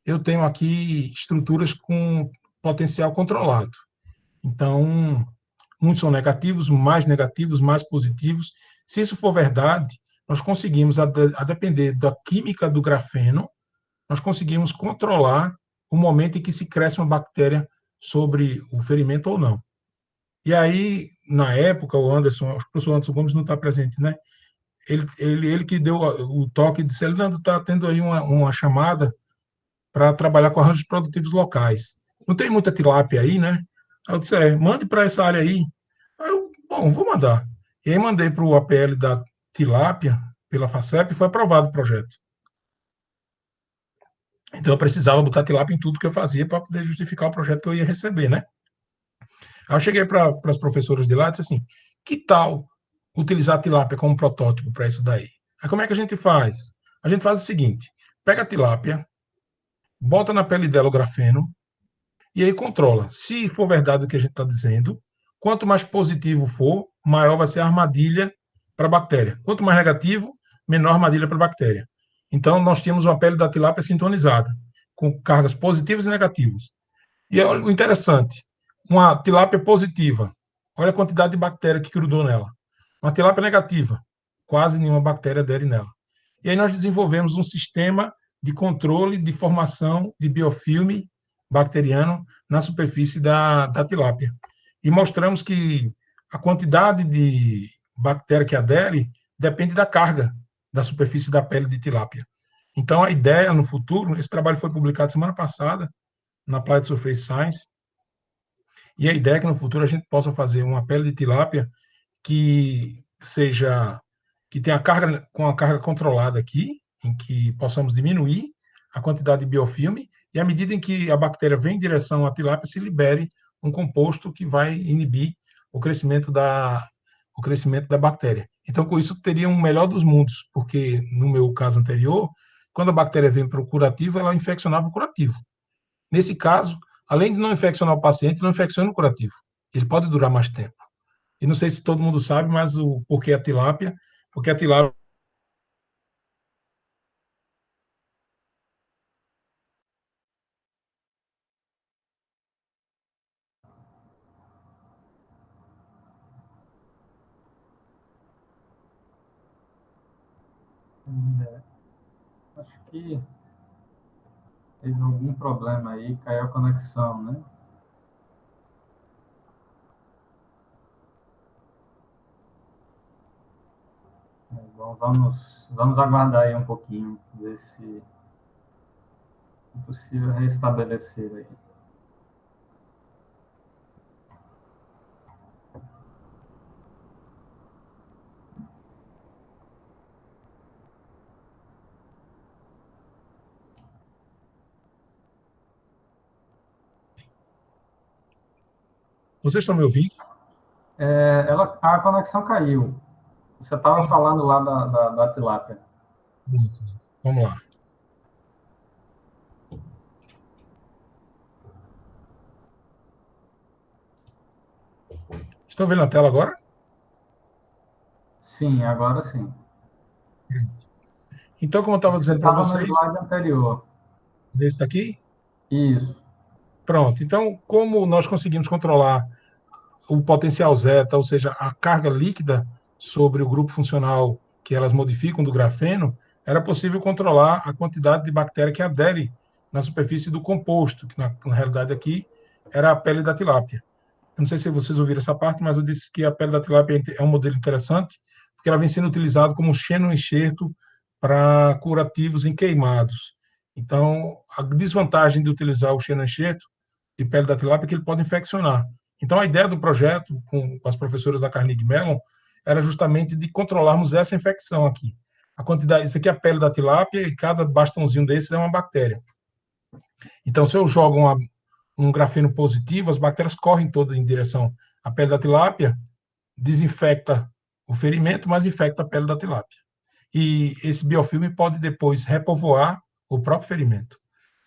eu tenho aqui estruturas com potencial controlado. Então, muitos são negativos, mais positivos. Se isso for verdade, nós conseguimos, a depender da química do grafeno, nós conseguimos controlar o momento em que se cresce uma bactéria sobre o ferimento ou não. E aí, na época, o Anderson, o professor Anderson Gomes não está presente, né? Ele que deu o toque e disse, Leandro, está tendo aí uma chamada para trabalhar com arranjos produtivos locais. Não tem muita tilápia aí, né? Aí eu disse, mande para essa área aí. Aí eu, bom, vou mandar. E aí mandei para o APL da tilápia, pela FACEP, e foi aprovado o projeto. Então eu precisava botar tilápia em tudo que eu fazia para poder justificar o projeto que eu ia receber, né? Aí eu cheguei para as professoras de lá e disse assim, que tal utilizar a tilápia como protótipo para isso daí? Aí como é que a gente faz? A gente faz o seguinte, pega a tilápia, bota na pele dela o grafeno, e aí controla. Se for verdade o que a gente está dizendo, quanto mais positivo for, maior vai ser a armadilha para a bactéria. Quanto mais negativo, menor a armadilha para a bactéria. Então, nós tínhamos uma pele da tilápia sintonizada, com cargas positivas e negativas. E olha o interessante, uma tilápia positiva, olha a quantidade de bactéria que grudou nela. Uma tilápia negativa, quase nenhuma bactéria adere nela. E aí nós desenvolvemos um sistema de controle de formação de biofilme bacteriano na superfície da tilápia. E mostramos que a quantidade de bactéria que adere depende da carga da superfície da pele de tilápia. Então, a ideia no futuro, esse trabalho foi publicado semana passada na Applied Surface Science, e a ideia é que no futuro a gente possa fazer uma pele de tilápia que seja que tenha carga com a carga controlada aqui, em que possamos diminuir a quantidade de biofilme e à medida em que a bactéria vem em direção à tilápia se libere um composto que vai inibir o crescimento da bactéria. Então, com isso, teria um melhor dos mundos, porque no meu caso anterior, quando a bactéria vem para o curativo, ela infeccionava o curativo. Nesse caso, além de não infeccionar o paciente, não infecciona o curativo. Ele pode durar mais tempo. E não sei se todo mundo sabe, mas o porquê a tilápia? Porque a tilápia É, acho que teve algum problema aí, caiu a conexão, né? Vamos aguardar aí um pouquinho, ver se é possível restabelecer aí. vocês estão me ouvindo? A conexão caiu. Você estava falando lá da tilápia. Vamos lá. Estão vendo a tela agora? Sim, agora sim. Então, como eu estava Você dizendo para estava no vocês, slide anterior. nesse daqui, Isso. pronto. Então, como nós conseguimos controlar o potencial zeta, ou seja, a carga líquida sobre o grupo funcional que elas modificam do grafeno, era possível controlar a quantidade de bactéria que adere na superfície do composto, que na realidade aqui era a pele da tilápia. Eu não sei se vocês ouviram essa parte, mas eu disse que a pele da tilápia é um modelo interessante, porque ela vem sendo utilizada como xenoenxerto para curativos em queimados. Então, a desvantagem de utilizar o xenoenxerto de pele da tilápia é que ele pode infeccionar. Então, a ideia do projeto, com as professoras da Carnegie Mellon, era justamente de controlarmos essa infecção aqui. A quantidade, isso aqui é a pele da tilápia e cada bastãozinho desses é uma bactéria. Então, se eu jogo um grafeno positivo, as bactérias correm todas em direção à pele da tilápia, desinfecta o ferimento, mas infecta a pele da tilápia. E esse biofilme pode depois repovoar o próprio ferimento.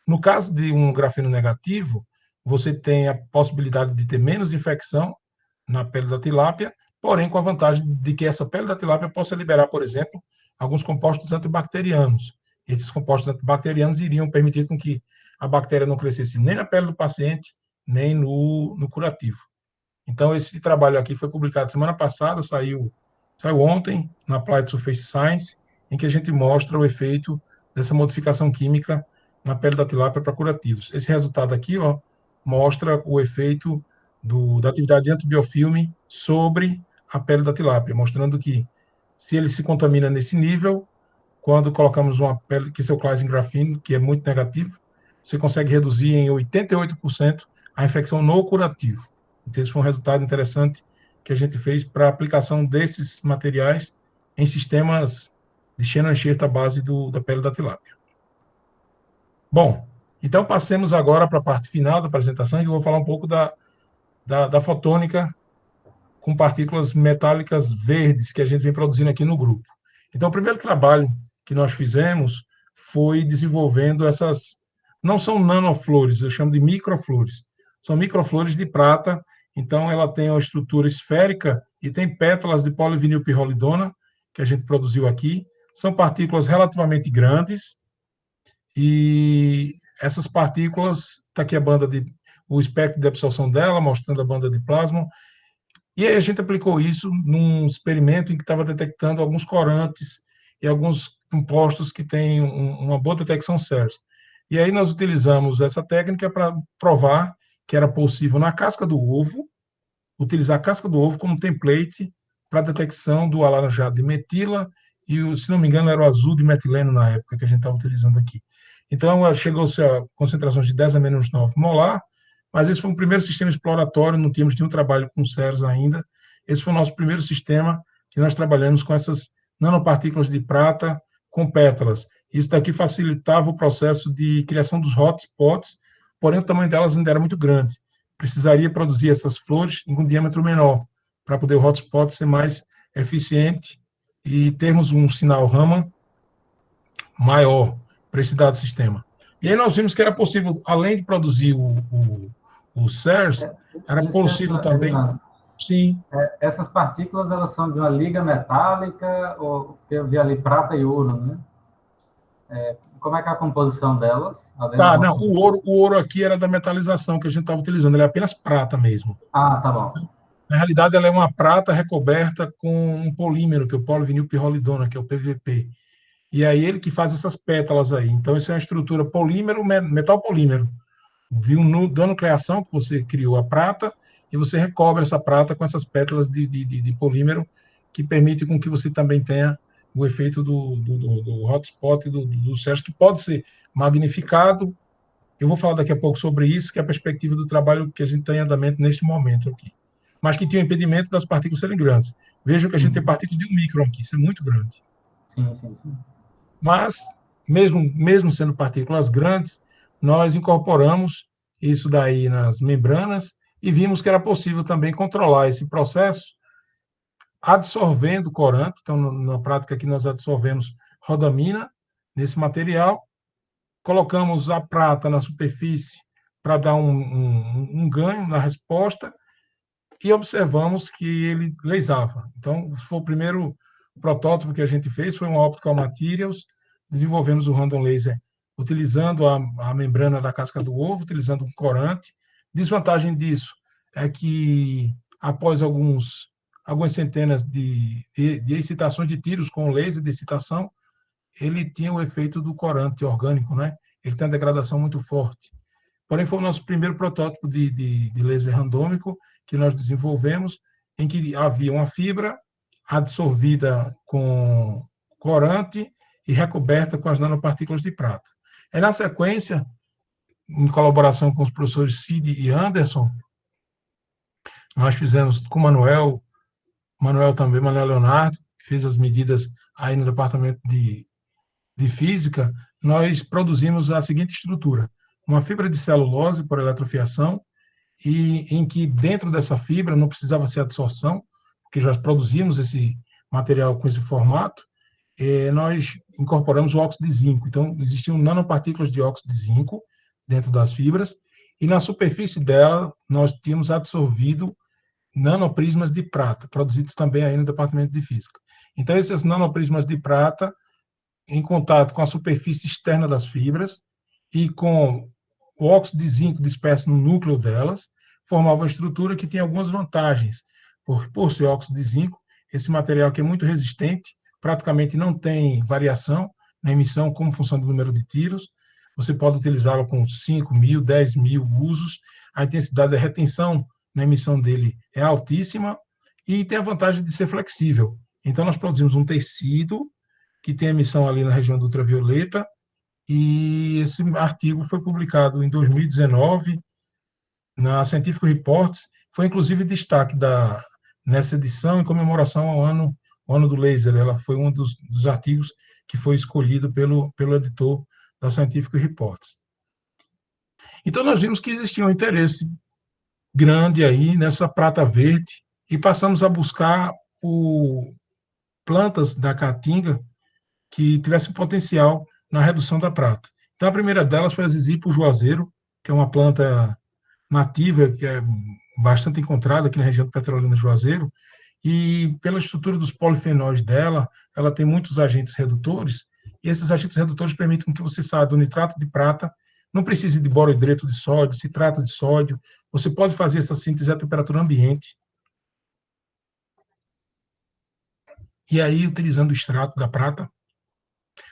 No caso de um grafeno negativo, você tem a possibilidade de ter menos infecção na pele da tilápia, porém com a vantagem de que essa pele da tilápia possa liberar, por exemplo, alguns compostos antibacterianos. Esses compostos antibacterianos iriam permitir com que a bactéria não crescesse nem na pele do paciente, nem no curativo. Então, esse trabalho aqui foi publicado semana passada, saiu ontem, na Applied Surface Science, em que a gente mostra o efeito dessa modificação química na pele da tilápia para curativos. Esse resultado aqui, ó, mostra o efeito da atividade de antibiofilme sobre a pele da tilápia, mostrando que se ele se contamina nesse nível, quando colocamos uma pele que seu classe em grafeno, que é muito negativo, você consegue reduzir em 88% a infecção no curativo. Então, esse foi um resultado interessante que a gente fez para a aplicação desses materiais em sistemas de xenoenxerto à base da pele da tilápia. Bom, então passemos agora para a parte final da apresentação, e eu vou falar um pouco da fotônica com partículas metálicas verdes que a gente vem produzindo aqui no grupo. Então, o primeiro trabalho que nós fizemos foi desenvolvendo essas, não são nanoflores, eu chamo de microflores. São microflores de prata, então ela tem uma estrutura esférica e tem pétalas de polivinilpirrolidona, que a gente produziu aqui. São partículas relativamente grandes e essas partículas, está aqui o espectro de absorção dela, mostrando a banda de plasma, e aí a gente aplicou isso num experimento em que estava detectando alguns corantes e alguns compostos que têm uma boa detecção CERS. E aí nós utilizamos essa técnica para provar que era possível, na casca do ovo, utilizar a casca do ovo como template para detecção do alaranjado de metila e, se não me engano, era o azul de metileno na época que a gente estava utilizando aqui. Então, chegou-se a concentrações de 10 a menos 9 molar, mas esse foi o primeiro sistema exploratório, não tínhamos nenhum trabalho com CERS ainda. Esse foi o nosso primeiro sistema que nós trabalhamos com essas nanopartículas de prata com pétalas. Isso daqui facilitava o processo de criação dos hotspots, porém o tamanho delas ainda era muito grande. Precisaria produzir essas flores em um diâmetro menor, para poder o hotspot ser mais eficiente e termos um sinal Raman maior para esse dado sistema. E aí nós vimos que era possível, além de produzir o CERS, era possível Licença, também, Edinardo. sim. Essas partículas, elas são de uma liga metálica, ou eu vi ali prata e ouro, né? Como é que é a composição delas? Tá, não, o ouro aqui era da metalização que a gente estava utilizando, ele é apenas prata mesmo. Ah, tá bom. Na realidade, ela é uma prata recoberta com um polímero, que é o polivinilpirrolidona, que é o PVP. E aí ele que faz essas pétalas aí. Então, isso é uma estrutura polímero, metal polímero. Da nucleação que você criou a prata, e você recobre essa prata com essas pétalas de polímero, que permite com que você também tenha o efeito do hotspot do CERS, que pode ser magnificado. Eu vou falar daqui a pouco sobre isso, que é a perspectiva do trabalho que a gente tem em andamento neste momento aqui. Mas que tinha o impedimento das partículas serem grandes. Vejam que a gente tem partícula de 1 micron aqui, isso é muito grande. Sim, sim, sim. Mas, mesmo sendo partículas grandes, nós incorporamos isso daí nas membranas e vimos que era possível também controlar esse processo absorvendo corante. Então, na prática aqui, nós absorvemos rodamina nesse material, colocamos a prata na superfície para dar um ganho na resposta e observamos que ele lasava. Então, foi o primeiro protótipo que a gente fez, foi um Optical Materials, desenvolvemos o Random Laser utilizando a membrana da casca do ovo, utilizando um corante. Desvantagem disso é que, após algumas centenas de excitações de tiros com laser de excitação, ele tinha o efeito do corante orgânico, né? Ele tem uma degradação muito forte. Porém, foi o nosso primeiro protótipo de laser randômico que nós desenvolvemos, em que havia uma fibra absorvida com corante e recoberta com as nanopartículas de prata. Aí, na sequência, em colaboração com os professores Cid e Anderson, nós fizemos com o Manuel também, Manuel Leonardo, que fez as medidas aí no departamento de física, nós produzimos a seguinte estrutura: uma fibra de celulose por eletrofiação, e em que dentro dessa fibra não precisava ser adsorção, porque já produzimos esse material com esse formato, nós incorporamos o óxido de zinco. Então, existiam nanopartículas de óxido de zinco dentro das fibras, e na superfície dela nós tínhamos absorvido nanoprismas de prata, produzidos também aí no departamento de física. Então, esses nanoprismas de prata, em contato com a superfície externa das fibras e com o óxido de zinco disperso no núcleo delas, formava uma estrutura que tem algumas vantagens. Por ser óxido de zinco, esse material que é muito resistente, praticamente não tem variação na emissão como função do número de tiros. Você pode utilizá-lo com 5.000, 10.000 usos. A intensidade de retenção na emissão dele é altíssima e tem a vantagem de ser flexível. Então, nós produzimos um tecido que tem emissão ali na região do ultravioleta, e esse artigo foi publicado em 2019 na Scientific Reports, foi inclusive destaque nessa edição em comemoração ao ano do laser. Ela foi um dos artigos que foi escolhido pelo editor da Scientific Reports. Então, nós vimos que existia um interesse grande aí nessa prata verde e passamos a buscar plantas da caatinga que tivesse potencial na redução da prata. Então, a primeira delas foi a Ziziphus juazeiro, que é uma planta nativa, que é bastante encontrada aqui na região do Petrolina Juazeiro, e pela estrutura dos polifenóis dela, ela tem muitos agentes redutores, e esses agentes redutores permitem que você saia do nitrato de prata, não precise de borohidreto de sódio, citrato de sódio, você pode fazer essa síntese à temperatura ambiente. E aí, utilizando o extrato da prata,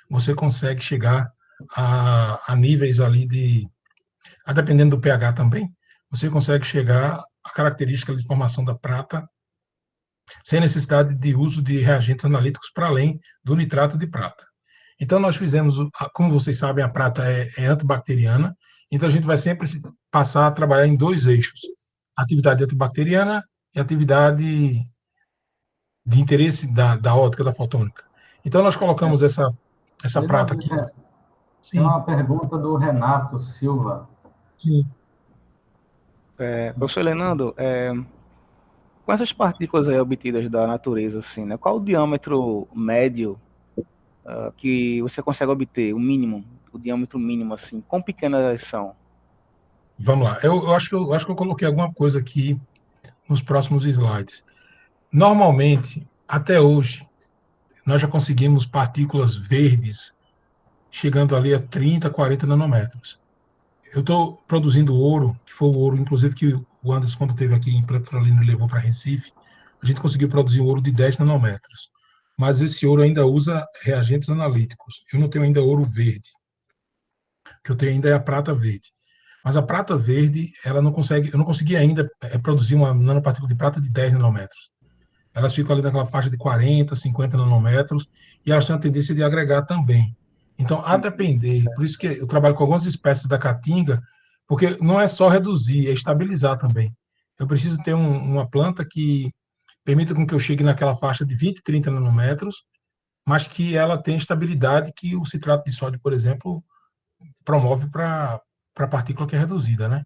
você consegue chegar a níveis ali dependendo do pH também, você consegue chegar à característica de formação da prata sem necessidade de uso de reagentes analíticos para além do nitrato de prata. Então, nós fizemos, como vocês sabem, a prata é antibacteriana, então a gente vai sempre passar a trabalhar em dois eixos: atividade antibacteriana e atividade de interesse da ótica, da fotônica. Então, nós colocamos essa prata aqui. Tem uma pergunta do Renato Silva. Sim. Professor Elenando, com essas partículas aí obtidas da natureza, assim, né, qual o diâmetro médio que você consegue obter, o mínimo, o diâmetro mínimo, assim, quão pequenas elas são? Vamos lá. Eu acho que eu coloquei alguma coisa aqui nos próximos slides. Normalmente, até hoje, nós já conseguimos partículas verdes chegando ali a 30, 40 nanômetros. Eu estou produzindo ouro, que foi o ouro, inclusive, que o Anderson, quando esteve aqui em Petrolina, levou para Recife. A gente conseguiu produzir um ouro de 10 nanômetros. Mas esse ouro ainda usa reagentes analíticos. Eu não tenho ainda ouro verde. O que eu tenho ainda é a prata verde. Mas a prata verde, eu não consegui ainda produzir uma nanopartícula de prata de 10 nanômetros. Elas ficam ali naquela faixa de 40, 50 nanômetros, e elas têm a tendência de agregar também. Então, a depender, por isso que eu trabalho com algumas espécies da caatinga, porque não é só reduzir, é estabilizar também. Eu preciso ter uma planta que permita com que eu chegue naquela faixa de 20, 30 nanômetros, mas que ela tenha estabilidade que o citrato de sódio, por exemplo, promove para a partícula que é reduzida, né?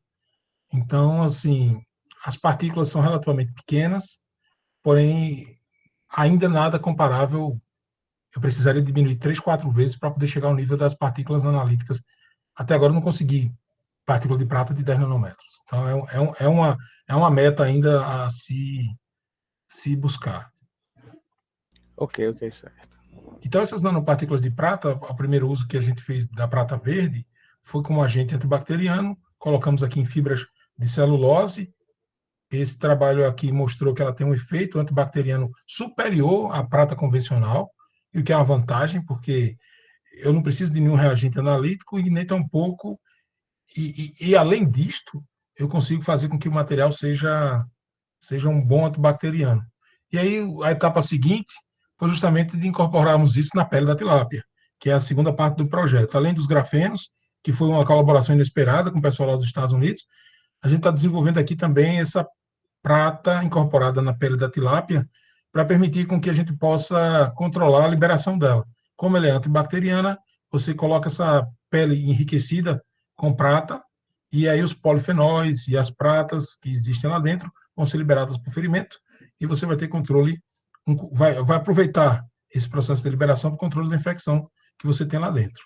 Então, assim, as partículas são relativamente pequenas, porém, ainda nada comparável eu precisaria diminuir 3, 4 vezes para poder chegar ao nível das partículas analíticas. Até agora eu não consegui partícula de prata de 10 nanômetros. Então, é uma meta ainda a se buscar. Ok, ok, certo. Então, essas nanopartículas de prata, o primeiro uso que a gente fez da prata verde foi como agente antibacteriano, colocamos aqui em fibras de celulose. Esse trabalho aqui mostrou que ela tem um efeito antibacteriano superior à prata convencional, e o que é uma vantagem, porque eu não preciso de nenhum reagente analítico e nem tampouco, e além disto, eu consigo fazer com que o material seja um bom antibacteriano. E aí, a etapa seguinte foi justamente de incorporarmos isso na pele da tilápia, que é a segunda parte do projeto. Além dos grafenos, que foi uma colaboração inesperada com o pessoal lá dos Estados Unidos, a gente está desenvolvendo aqui também essa prata incorporada na pele da tilápia para permitir com que a gente possa controlar a liberação dela. Como ela é antibacteriana, você coloca essa pele enriquecida com prata e aí os polifenóis e as pratas que existem lá dentro vão ser liberadas por ferimento e você vai ter controle, vai aproveitar esse processo de liberação para o controle da infecção que você tem lá dentro.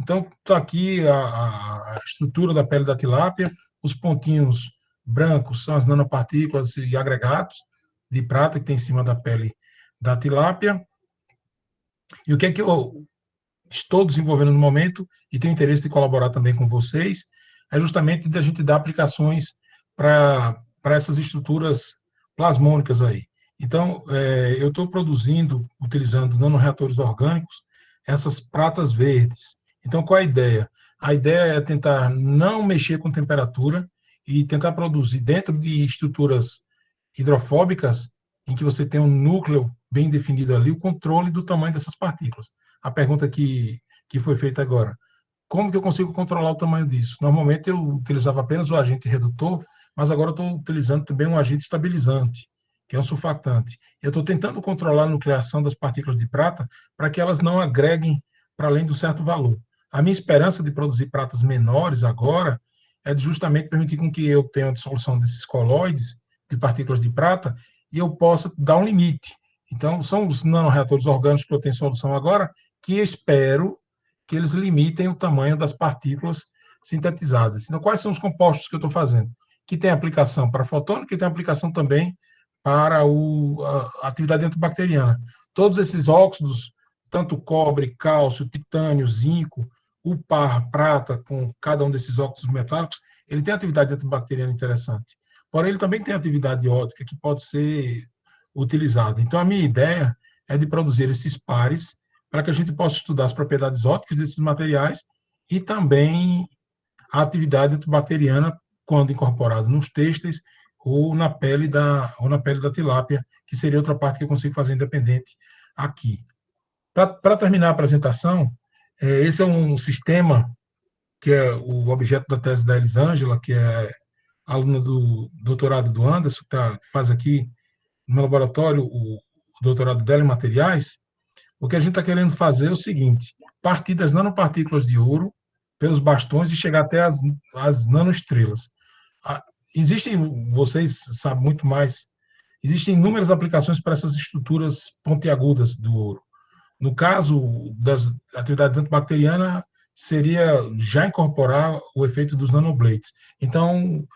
Então, está aqui a estrutura da pele da tilápia, os pontinhos brancos são as nanopartículas e agregados de prata que tem em cima da pele da tilápia. E o que é que eu estou desenvolvendo no momento e tenho interesse de colaborar também com vocês, é justamente de a gente dar aplicações para essas estruturas plasmônicas aí. Então, eu estou produzindo, utilizando nanoreatores orgânicos, essas pratas verdes. Então, qual é a ideia? A ideia é tentar não mexer com temperatura e tentar produzir dentro de estruturas hidrofóbicas, em que você tem um núcleo bem definido ali, o controle do tamanho dessas partículas. A pergunta que foi feita agora: como que eu consigo controlar o tamanho disso? Normalmente eu utilizava apenas o agente redutor, mas agora eu estou utilizando também um agente estabilizante, que é um surfactante. Eu estou tentando controlar a nucleação das partículas de prata para que elas não agreguem para além de um certo valor. A minha esperança de produzir pratas menores agora é de justamente permitir com que eu tenha a dissolução desses colóides de partículas de prata e eu possa dar um limite. Então, são os nanoreatores orgânicos que eu tenho solução agora, que espero que eles limitem o tamanho das partículas sintetizadas. Então, quais são os compostos que eu estou fazendo? Que tem aplicação para fotônico, que tem aplicação também para a atividade antibacteriana. Todos esses óxidos, tanto cobre, cálcio, titânio, zinco, o par, prata, com cada um desses óxidos metálicos, ele tem atividade antibacteriana interessante. Porém, ele também tem atividade ótica que pode ser utilizada. Então, a minha ideia é de produzir esses pares para que a gente possa estudar as propriedades ópticas desses materiais e também a atividade antibacteriana quando incorporada nos têxteis ou na pele da tilápia, que seria outra parte que eu consigo fazer independente aqui. Para terminar a apresentação, esse é um sistema que é o objeto da tese da Elisângela, que é aluna do doutorado do Anderson, que faz aqui no meu laboratório o doutorado dela em materiais. O que a gente está querendo fazer é o seguinte: partir das nanopartículas de ouro pelos bastões e chegar até as nanoestrelas. Existem, vocês sabem muito mais, existem inúmeras aplicações para essas estruturas pontiagudas do ouro. No caso das atividades antibacterianas, seria já incorporar o efeito dos nanoblades. Então,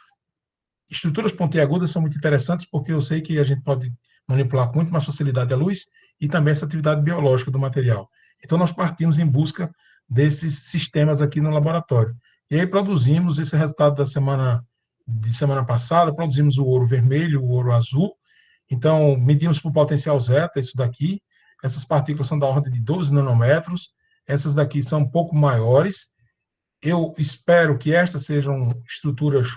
estruturas pontiagudas são muito interessantes porque eu sei que a gente pode manipular com muito mais facilidade a luz e também essa atividade biológica do material. Então, nós partimos em busca desses sistemas aqui no laboratório. E aí produzimos esse resultado de semana passada, produzimos o ouro vermelho, o ouro azul. Então, medimos por potencial zeta isso daqui. Essas partículas são da ordem de 12 nanômetros. Essas daqui são um pouco maiores. Eu espero que estas sejam estruturas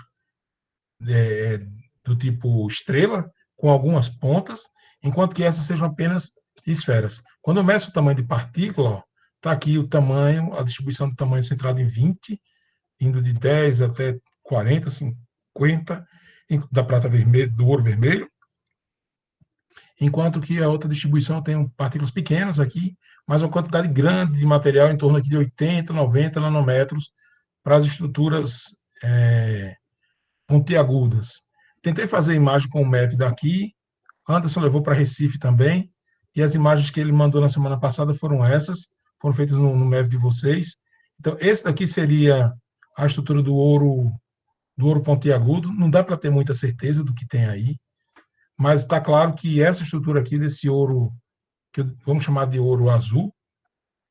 do tipo estrela, com algumas pontas, enquanto que essas sejam apenas esferas. Quando eu meço o tamanho de partícula, está aqui o tamanho, a distribuição do tamanho centrado em 20, indo de 10 até 40, 50, da prata vermelha, do ouro vermelho, enquanto que a outra distribuição tem partículas pequenas aqui, mas uma quantidade grande de material, em torno aqui de 80, 90 nanômetros, para as estruturas pontiagudas. Tentei fazer imagem com o MEF daqui, Anderson levou para Recife também, e as imagens que ele mandou na semana passada foram essas, foram feitas no MEV de vocês. Então, esse daqui seria a estrutura do ouro pontiagudo. Não dá para ter muita certeza do que tem aí, mas está claro que essa estrutura aqui desse ouro, que vamos chamar de ouro azul,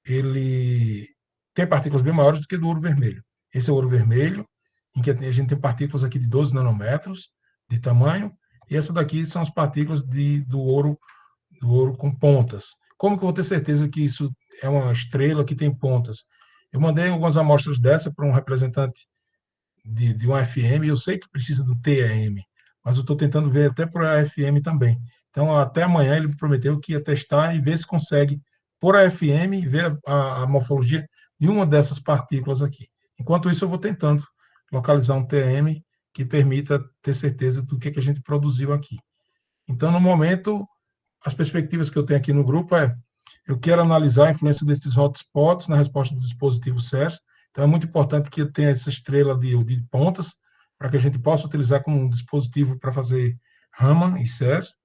ele tem partículas bem maiores do que do ouro vermelho. Esse é o ouro vermelho, em que a gente tem partículas aqui de 12 nanômetros de tamanho, e essa daqui são as partículas do ouro com pontas. Como que eu vou ter certeza que isso é uma estrela que tem pontas? Eu mandei algumas amostras dessa para um representante de um FM, eu sei que precisa do TEM, mas eu estou tentando ver até para a FM também. Então, até amanhã ele prometeu que ia testar e ver se consegue, por a FM, ver a morfologia de uma dessas partículas aqui. Enquanto isso, eu vou tentando localizar um TM que permita ter certeza do que a gente produziu aqui. Então, no momento, as perspectivas que eu tenho aqui no grupo eu quero analisar a influência desses hotspots na resposta do dispositivo CERS. Então, é muito importante que eu tenha essa estrela de pontas, para que a gente possa utilizar como um dispositivo para fazer Raman e CERS.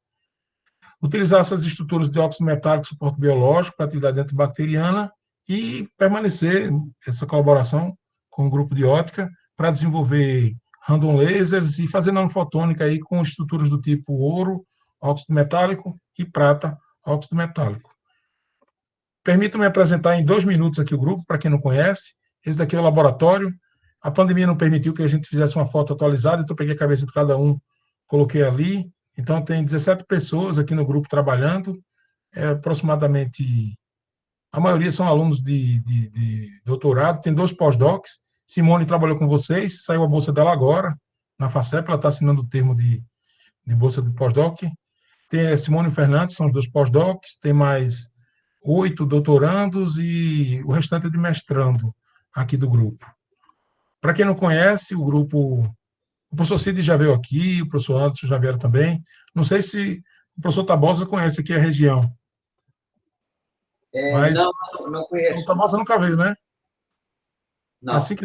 Utilizar essas estruturas de óxido metálico, suporte biológico para atividade antibacteriana e permanecer essa colaboração com o grupo de ótica para desenvolver random lasers e fazer nanofotônica aí com estruturas do tipo ouro, óxido metálico e prata, óxido metálico. Permito-me apresentar em 2 minutos aqui o grupo, para quem não conhece. Esse daqui é o laboratório. A pandemia não permitiu que a gente fizesse uma foto atualizada, então eu peguei a cabeça de cada um, coloquei ali. Então, tem 17 pessoas aqui no grupo trabalhando, aproximadamente, a maioria são alunos de doutorado, tem 2 pós-docs. Simone trabalhou com vocês, saiu a bolsa dela agora, na FACEP, ela está assinando o termo de bolsa de pós-doc. Tem a Simone Fernandes, são os 2 pós-docs, tem mais 8 doutorandos e o restante de mestrando aqui do grupo. Para quem não conhece, o grupo, o professor Cid já veio aqui, o professor Anderson já vieram também. Não sei se o professor Tabosa conhece aqui a região. Mas não o conheço. Tabosa nunca veio, né? Não. Assim que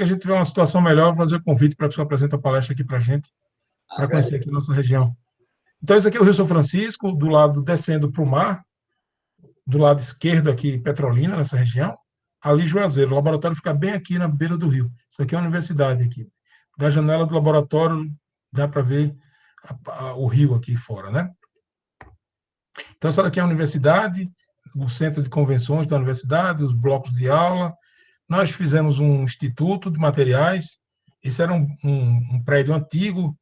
a gente tiver uma situação melhor, vou fazer o convite para que o senhor apresente a palestra aqui para a gente, para conhecer aqui a nossa região. Então, esse aqui é o Rio São Francisco, do lado descendo para o mar, do lado esquerdo aqui, Petrolina, nessa região, ali Juazeiro. O laboratório fica bem aqui na beira do rio. Isso aqui é a universidade aqui. Da janela do laboratório dá para ver o rio aqui fora, né? Então, essa daqui é a universidade, o centro de convenções da universidade, os blocos de aula. Nós fizemos um instituto de materiais. Esse era um prédio antigo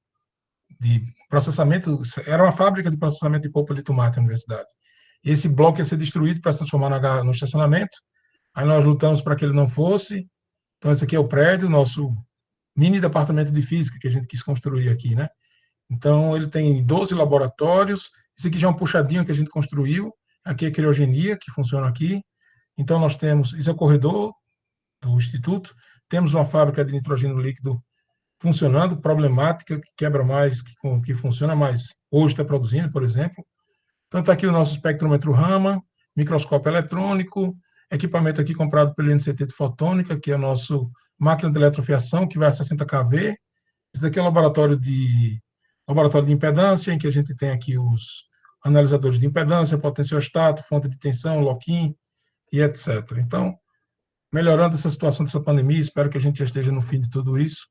de processamento, era uma fábrica de processamento de polpa de tomate na universidade. Esse bloco ia ser destruído para se transformar no estacionamento. Aí nós lutamos para que ele não fosse. Então, esse aqui é o prédio, nosso mini departamento de física que a gente quis construir aqui, né? Então, ele tem 12 laboratórios. Esse aqui já é um puxadinho que a gente construiu. Aqui é a criogenia, que funciona aqui. Então, nós temos... Isso é o corredor do Instituto. Temos uma fábrica de nitrogênio líquido funcionando, problemática, que quebra mais, que funciona mais. Hoje está produzindo, por exemplo. Então, está aqui o nosso espectrômetro Raman, microscópio eletrônico, equipamento aqui comprado pelo INCT de fotônica, que é a nossa máquina de eletrofiação, que vai a 60 kV. Esse aqui é o laboratório de impedância, em que a gente tem aqui os analisadores de impedância, potenciostato, fonte de tensão, lock-in e etc. Então, melhorando essa situação dessa pandemia, espero que a gente já esteja no fim de tudo isso.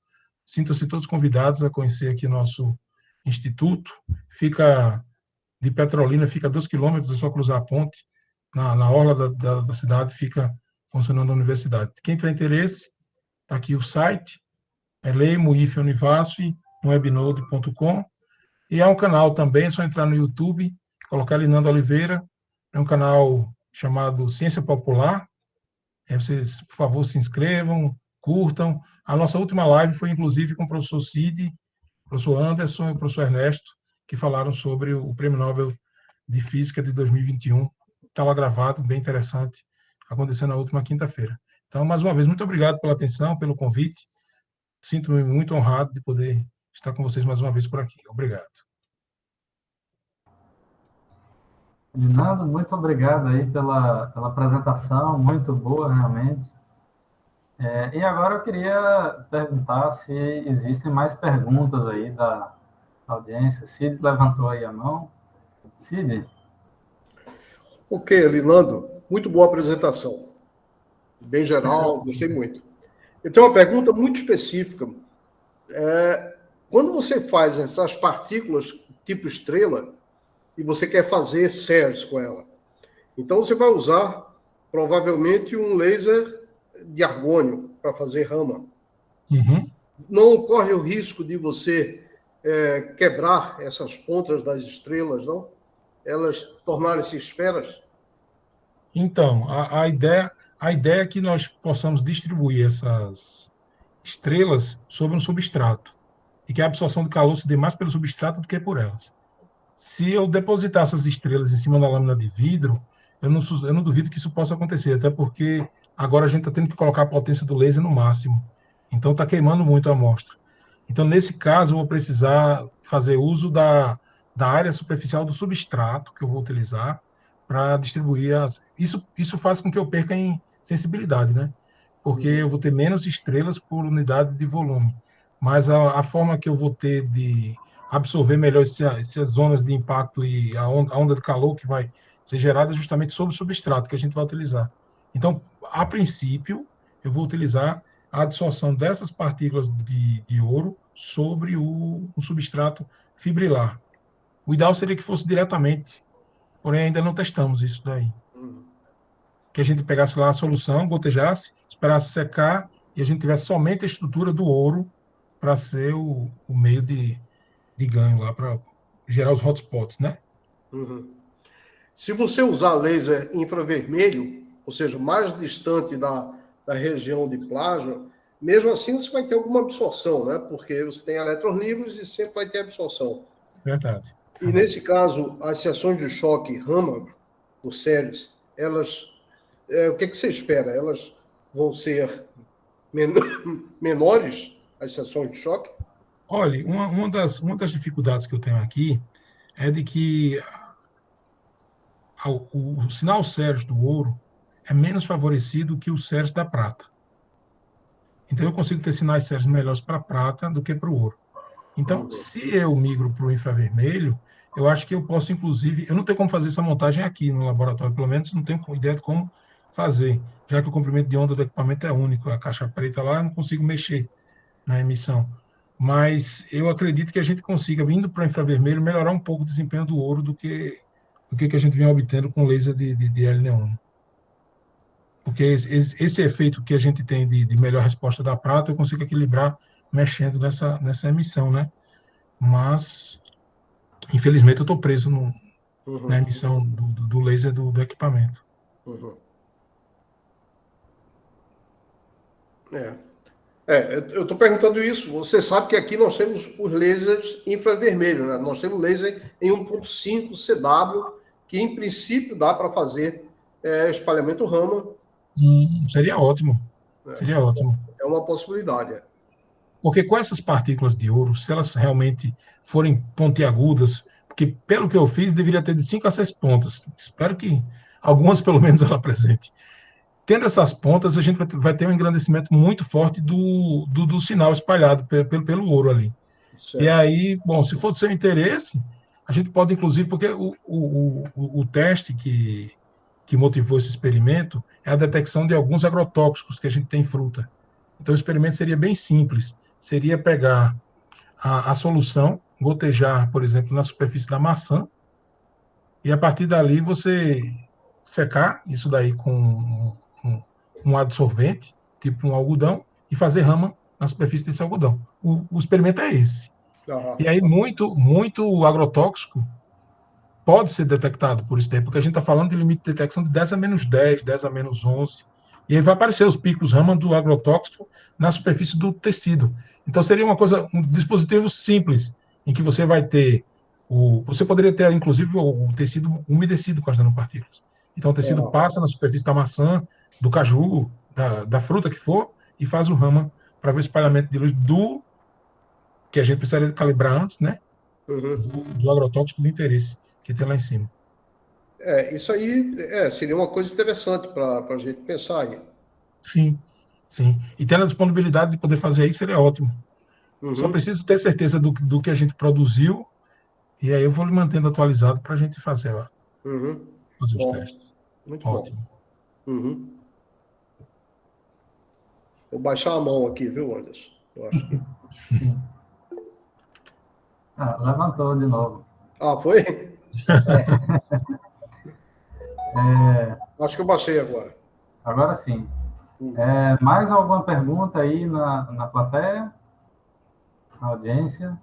Sintam-se todos convidados a conhecer aqui nosso instituto. Fica de Petrolina, fica a 2 quilômetros, é só cruzar a ponte. Na orla da cidade fica funcionando a universidade. Quem tiver interesse, está aqui o site, é leimo-univasf, no webnode.com. E há um canal também, é só entrar no YouTube, colocar ali Nando Oliveira, é um canal chamado Ciência Popular. Vocês, por favor, se inscrevam, curtam. A nossa última live foi, inclusive, com o professor Cid, o professor Anderson e o professor Ernesto, que falaram sobre o Prêmio Nobel de Física de 2021. Está lá gravado, bem interessante, aconteceu na última quinta-feira. Então, mais uma vez, muito obrigado pela atenção, pelo convite. Sinto-me muito honrado de poder estar com vocês mais uma vez por aqui. Obrigado. Nando, muito obrigado aí pela apresentação, muito boa, realmente. E agora eu queria perguntar se existem mais perguntas aí da audiência. Cid levantou aí a mão. Cid? Ok, Elinando, muito boa apresentação. Bem geral, gostei muito. Eu tenho uma pergunta muito específica. Quando você faz essas partículas tipo estrela e você quer fazer CERS com ela, então você vai usar provavelmente um laser de argônio para fazer Raman. Uhum. Não ocorre o risco de você quebrar essas pontas das estrelas, não? Elas tornarem-se esferas? Então, a ideia é que nós possamos distribuir essas estrelas sobre um substrato e que a absorção de calor se dê mais pelo substrato do que por elas. Se eu depositar essas estrelas em cima da lâmina de vidro, eu não duvido que isso possa acontecer, até porque agora a gente está tendo que colocar a potência do laser no máximo. Então está queimando muito a amostra. Então, nesse caso, eu vou precisar fazer uso da área superficial do substrato que eu vou utilizar para distribuir as. Isso faz com que eu perca em sensibilidade, né? Porque eu vou ter menos estrelas por unidade de volume. Mas a forma que eu vou ter de absorver melhor essas zonas de impacto e a onda de calor que vai ser gerada é justamente sobre o substrato que a gente vai utilizar. Então, a princípio, eu vou utilizar a adsorção dessas partículas de ouro sobre um substrato fibrilar. O ideal seria que fosse diretamente, porém ainda não testamos isso daí. Que a gente pegasse lá a solução, gotejasse, esperasse secar e a gente tivesse somente a estrutura do ouro para ser o meio de ganho lá, para gerar os hotspots, né? Uhum. Se você usar laser infravermelho, ou seja, mais distante da região de plasma, mesmo assim você vai ter alguma absorção, né? Porque você tem elétrons livres e sempre vai ter absorção. Verdade. E nesse caso, as seções de choque Raman, do Ceres, elas, o que você espera? Elas vão ser menores, as seções de choque? Olha, uma das dificuldades que eu tenho aqui é de que o sinal Ceres do ouro é menos favorecido que o Ceres da prata. Então, eu consigo ter sinais Ceres melhores para a prata do que para o ouro. Então, se eu migro para o infravermelho, eu acho que eu posso, inclusive, eu não tenho como fazer essa montagem aqui no laboratório, pelo menos não tenho ideia de como fazer, já que o comprimento de onda do equipamento é único, a caixa preta lá, eu não consigo mexer na emissão. Mas eu acredito que a gente consiga, indo para o infravermelho, melhorar um pouco o desempenho do ouro do que a gente vem obtendo com laser de L-neon. Porque esse efeito que a gente tem de melhor resposta da prata, eu consigo equilibrar mexendo nessa emissão, né? Mas, infelizmente, eu estou preso na emissão do laser do equipamento. Eu estou perguntando isso. Você sabe que aqui nós temos os lasers infravermelho, né? Nós temos laser em 1.5 CW, que em princípio dá para fazer espalhamento Raman. Seria ótimo. Seria ótimo. É uma possibilidade. Porque com essas partículas de ouro, se elas realmente forem pontiagudas, porque pelo que eu fiz, deveria ter de 5 a 6 pontas. Espero que algumas, pelo menos, ela apresente. Tendo essas pontas, a gente vai ter um engrandecimento muito forte do sinal espalhado pelo ouro ali. Certo. E aí, bom, se for do seu interesse, a gente pode, inclusive, porque o teste que motivou esse experimento é a detecção de alguns agrotóxicos que a gente tem em fruta. Então, o experimento seria bem simples. Seria pegar a solução, gotejar, por exemplo, na superfície da maçã, e a partir dali você secar isso daí com um adsorvente, tipo um algodão, e fazer rama na superfície desse algodão. O experimento é esse. E aí, muito agrotóxico pode ser detectado por isso daí, porque a gente está falando de limite de detecção de 10 a menos 10, 10 a menos 11. E aí vai aparecer os picos Raman do agrotóxico na superfície do tecido. Então, seria um dispositivo simples, em que você vai ter você poderia ter, inclusive, o tecido umedecido com as nanopartículas. Então, o tecido passa na superfície da maçã, do caju, da fruta que for, e faz o Raman para ver o espalhamento de luz que a gente precisaria calibrar antes, né? Do agrotóxico de interesse que tem lá em cima. Isso aí seria uma coisa interessante para a gente pensar aí. Sim, sim. E tendo a disponibilidade de poder fazer isso, seria ótimo. Só preciso ter certeza do que a gente produziu, e aí eu vou lhe mantendo atualizado para a gente fazer lá. fazer os Bom, testes. muito Ótimo. bom. Uhum. Vou baixar a mão aqui, viu, Anderson? Eu acho que... Levantou de novo. Ah, foi? Acho que eu baixei agora. Agora sim. Uhum. Mais alguma pergunta aí na plateia? Na audiência?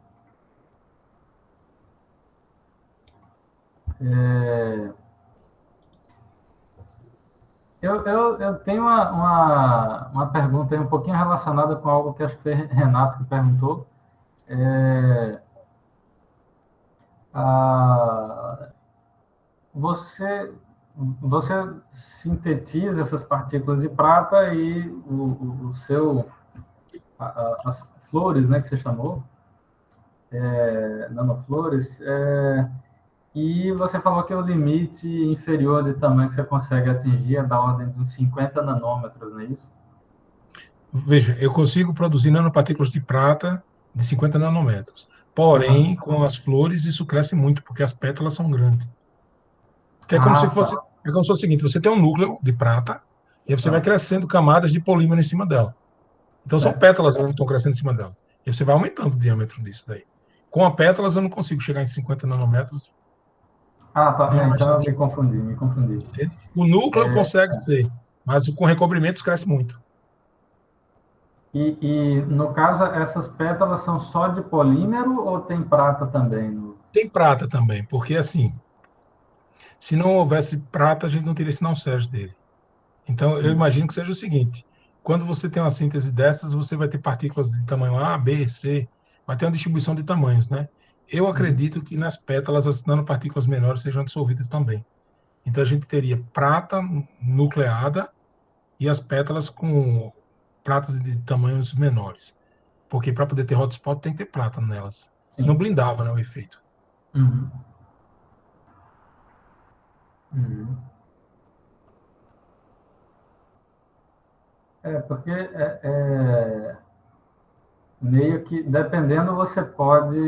Eu tenho uma pergunta aí um pouquinho relacionada com algo que acho que foi Renato que perguntou. Você sintetiza essas partículas de prata e as flores, né, que você chamou, nanoflores, e você falou que o limite inferior de tamanho que você consegue atingir é da ordem de uns 50 nanômetros, não é isso? Veja, eu consigo produzir nanopartículas de prata de 50 nanômetros. Porém, com as flores, isso cresce muito, porque as pétalas são grandes. Que é como se fosse, Tá. é como se fosse o seguinte: você tem um núcleo de prata, e aí você vai Tá. crescendo camadas de polímero em cima dela. Então, são Certo. pétalas que estão crescendo em cima delas. E você vai aumentando o diâmetro disso daí. Com a pétalas, eu não consigo chegar em 50 nanômetros. Tá. Não é mais Então eu fácil. me confundi. Entende? O núcleo consegue ser, mas com recobrimentos cresce muito. E, no caso, essas pétalas são só de polímero ou tem prata também? Tem prata também, porque assim, se não houvesse prata, a gente não teria sinal Sérgio dele. Então, eu imagino que seja o seguinte: quando você tem uma síntese dessas, você vai ter partículas de tamanho A, B, C, vai ter uma distribuição de tamanhos, né? Eu acredito que nas pétalas as nanopartículas menores sejam dissolvidas também. Então, a gente teria prata nucleada e as pétalas com pratas de tamanhos menores. Porque para poder ter hotspot tem que ter prata nelas. Senão Sim. blindava, né, o efeito. Uhum. Uhum. Porque meio que, dependendo, você pode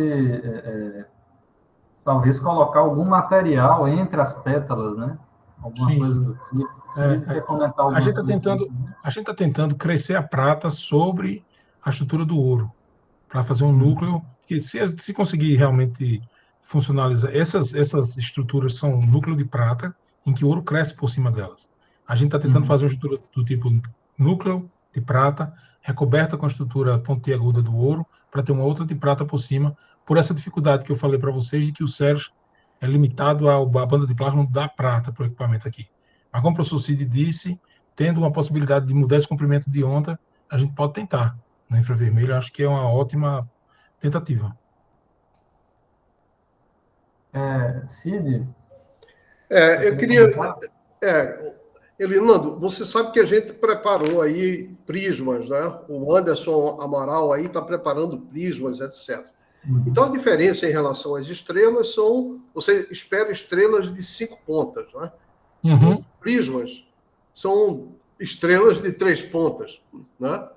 talvez colocar algum material entre as pétalas, né? Alguma coisa Sim. do tipo. Cid quer comentar A alguma gente está coisa sobre tentando, isso? a gente tá tentando crescer a prata sobre a estrutura do ouro, para fazer um Uhum. núcleo que, se conseguir realmente funcionalizar, essas estruturas são um núcleo de prata em que o ouro cresce por cima delas. A gente está tentando Uhum. fazer uma estrutura do tipo núcleo de prata, recoberta com a estrutura pontiaguda do ouro, para ter uma outra de prata por cima, por essa dificuldade que eu falei para vocês de que o Sérgio é limitado à banda de plasma da prata para o equipamento aqui. Mas como o professor Cid disse, tendo uma possibilidade de mudar esse comprimento de onda, a gente pode tentar no infravermelho. Acho que é uma ótima tentativa. Cid, você Eu queria queria... comentar? Elinando, você sabe que a gente preparou aí prismas, né? O Anderson Amaral aí está preparando prismas, etc. Então, a Uhum. diferença em relação às estrelas são... Você espera estrelas de 5 pontas, né? Uhum. Os prismas são estrelas de 3 pontas, né?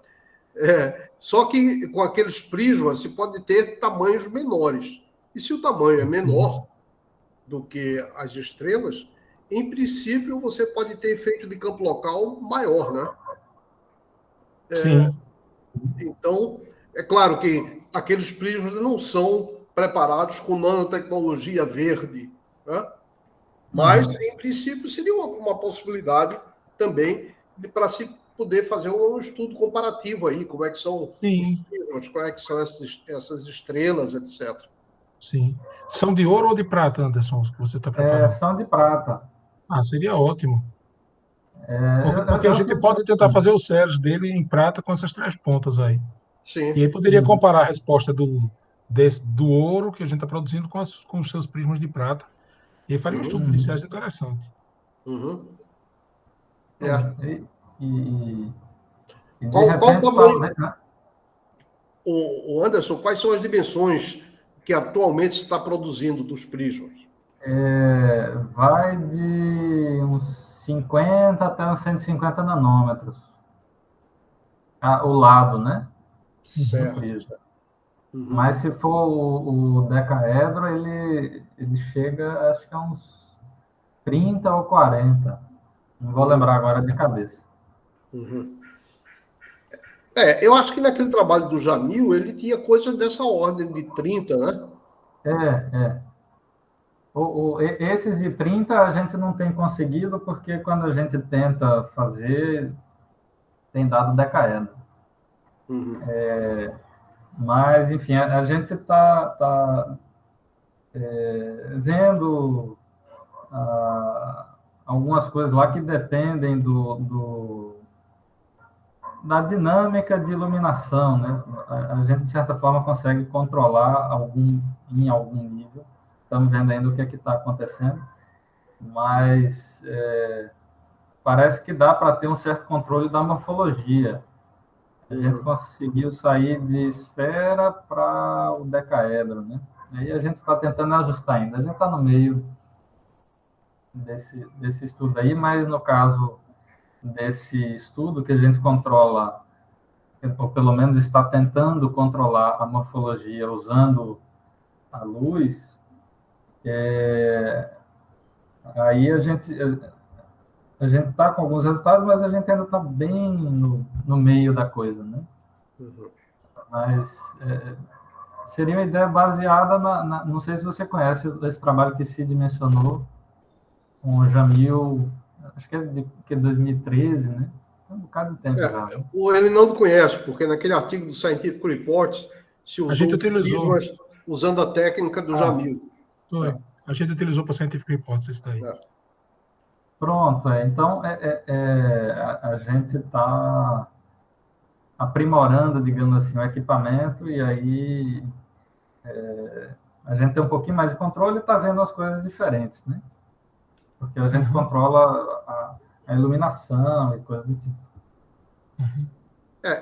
Só que com aqueles prismas se pode ter tamanhos menores. E se o tamanho é menor do que as estrelas, em princípio você pode ter efeito de campo local maior, né? Sim. Então, é claro que aqueles prismas não são preparados com nanotecnologia verde, né? Mas, Uhum. em princípio, seria uma possibilidade também para se poder fazer um estudo comparativo aí, como é que são os Sim. prismas, como é que são essas estrelas, etc. Sim. São de ouro ou de prata, Anderson, que você está preparando? São de prata. Ah, seria ótimo. Porque a Eu gente fico... pode tentar fazer o Sérgio dele em prata com essas 3 pontas aí. E Sim. aí poderia comparar a resposta do ouro que a gente está produzindo com os seus prismas de prata. E aí faria um estudo de Uhum. Sérgio interessante. Uhum. É, É. e, de Qual o repente, tamanho, talvez, né? o Anderson, quais são as dimensões que atualmente se está produzindo dos prismas? Vai de uns 50 até uns 150 nanômetros. O lado, né? Do Uhum. Certo. prisma. Uhum. Mas se for o decaedro, ele chega, acho que a uns 30 ou 40. Não vou lembrar agora de cabeça. Uhum. Eu acho que naquele trabalho do Jamil, ele tinha coisa dessa ordem de 30, né? É. Esses de 30 a gente não tem conseguido, porque quando a gente tenta fazer, tem dado decaendo. Uhum. Mas, enfim, a gente está vendo algumas coisas lá que dependem da dinâmica de iluminação, né? A gente, de certa forma, consegue controlar em algum nível. Estamos vendo ainda o que está acontecendo, mas parece que dá para ter um certo controle da morfologia. A gente conseguiu sair de esfera para o decaedro, né? Aí a gente está tentando ajustar ainda. A gente está no meio desse estudo aí, mas no caso desse estudo que a gente controla, ou pelo menos está tentando controlar a morfologia usando a luz, aí a gente está com alguns resultados, mas a gente ainda está bem no meio da coisa, né? Mas seria uma ideia baseada não sei se você conhece esse trabalho que Cid mencionou, com o Jamil, acho que é de 2013, né? Tem um bocado de tempo já. Né? Ele não conhece, porque naquele artigo do Scientific Reports se usou os prismas usando a técnica do Jamil. Foi. A gente utilizou para Scientific Reports isso daí. Pronto, então a gente está aprimorando, digamos assim, o equipamento, e aí a gente tem um pouquinho mais de controle e está vendo as coisas diferentes, né? Porque a gente controla a iluminação e coisas do tipo.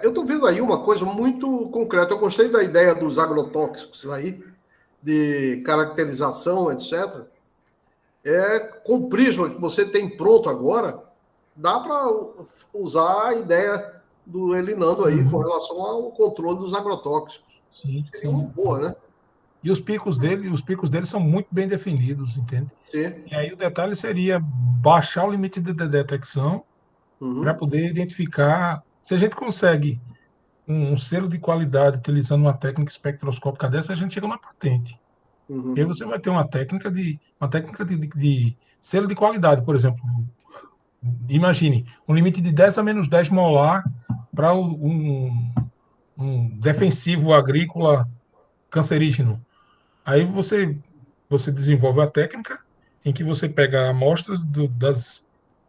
Eu estou vendo aí uma coisa muito concreta. Eu gostei da ideia dos agrotóxicos aí, de caracterização, etc. Com o prisma que você tem pronto agora, dá para usar a ideia do Elinando aí com relação ao controle dos agrotóxicos. Sim. Uma boa, né? E os picos dele são muito bem definidos, entende? Sim. E aí o detalhe seria baixar o limite de detecção para poder identificar. Se a gente consegue um selo de qualidade utilizando uma técnica espectroscópica dessa, a gente chega na patente. E aí você vai ter uma técnica de selo de qualidade, por exemplo. Imagine, um limite de 10 a menos 10 molar para um defensivo agrícola cancerígeno. Aí você desenvolve a técnica em que você pega amostras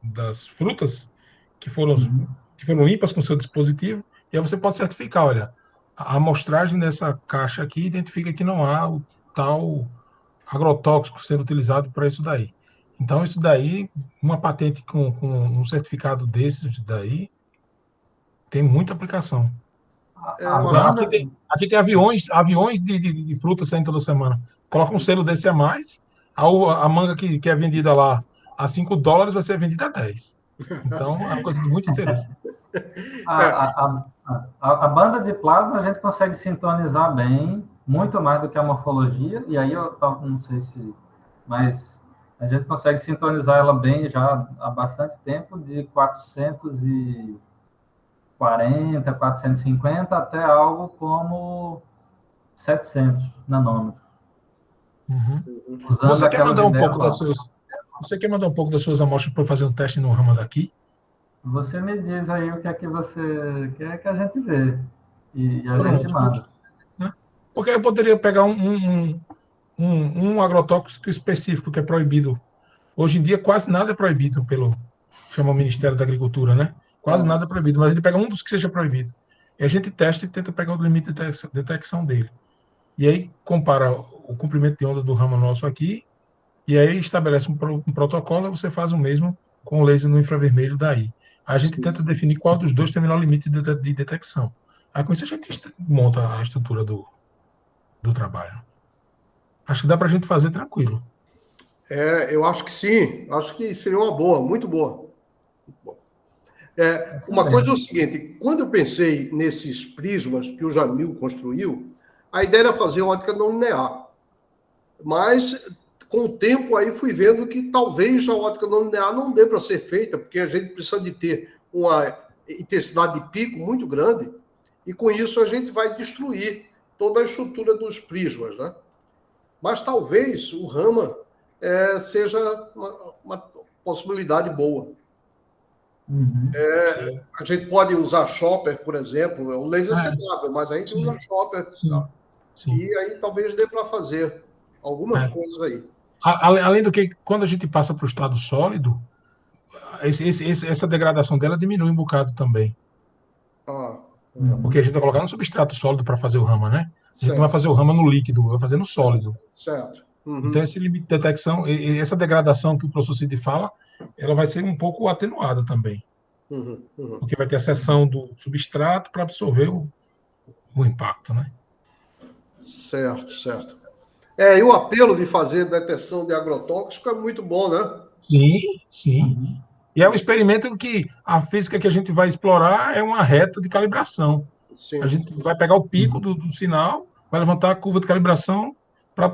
das frutas que foram limpas com seu dispositivo, e aí você pode certificar, olha, a amostragem dessa caixa aqui identifica que não há o tal agrotóxico sendo utilizado para isso daí. Então, isso daí, uma patente com um certificado desses daí, tem muita aplicação. Aqui tem aviões de frutas saindo toda semana. Coloca um selo desse a mais, a manga que é vendida lá a $5 vai ser vendida a 10. Então, é uma coisa de muito interesse. A banda de plasma a gente consegue sintonizar bem, muito mais do que a morfologia, e aí eu não sei se... Mas a gente consegue sintonizar ela bem já há bastante tempo, de 440, 450 até algo como 700 nanômetros. Você quer mandar um pouco das suas amostras para fazer um teste no ramo daqui? Você me diz aí o que é que você quer que a gente vê. E a gente manda. Porque eu poderia pegar um agrotóxico específico que é proibido. Hoje em dia, quase nada é proibido chama o Ministério da Agricultura, né? Quase nada é proibido, mas ele pega um dos que seja proibido. E a gente testa e tenta pegar o limite de detecção dele. E aí compara o comprimento de onda do ramo nosso aqui, e aí estabelece um protocolo, e você faz o mesmo com o laser no infravermelho daí. A gente tenta definir qual dos dois tem o menor limite de detecção. Aí com isso a gente monta a estrutura do trabalho. Acho que dá para a gente fazer tranquilo. Eu acho que sim. Acho que seria uma boa, muito boa. Uma coisa é o seguinte, quando eu pensei nesses prismas que o Jamil construiu, a ideia era fazer ótica não linear. Mas com o tempo aí fui vendo que talvez a ótica não linear não dê para ser feita, porque a gente precisa de ter uma intensidade de pico muito grande, e com isso a gente vai destruir toda a estrutura dos prismas, né? Mas talvez o Raman seja uma possibilidade boa. Uhum. A gente pode usar chopper, por exemplo, o laser CW, mas a gente usa chopper. Sim. E aí talvez dê para fazer algumas coisas aí. Além do que, quando a gente passa para o estado sólido, essa degradação dela diminui um bocado também. Porque a gente vai colocar no substrato sólido para fazer o Raman, né? A gente não vai fazer o Raman no líquido, vai fazer no sólido. Certo. Então, esse limite de detecção, essa degradação que o professor Cid fala, ela vai ser um pouco atenuada também. Porque vai ter a seção do substrato para absorver o impacto, né? Certo, certo. E o apelo de fazer detecção de agrotóxico é muito bom, né? Sim. E é um experimento que a física que a gente vai explorar é uma reta de calibração. Sim. A gente vai pegar o pico do sinal, vai levantar a curva de calibração para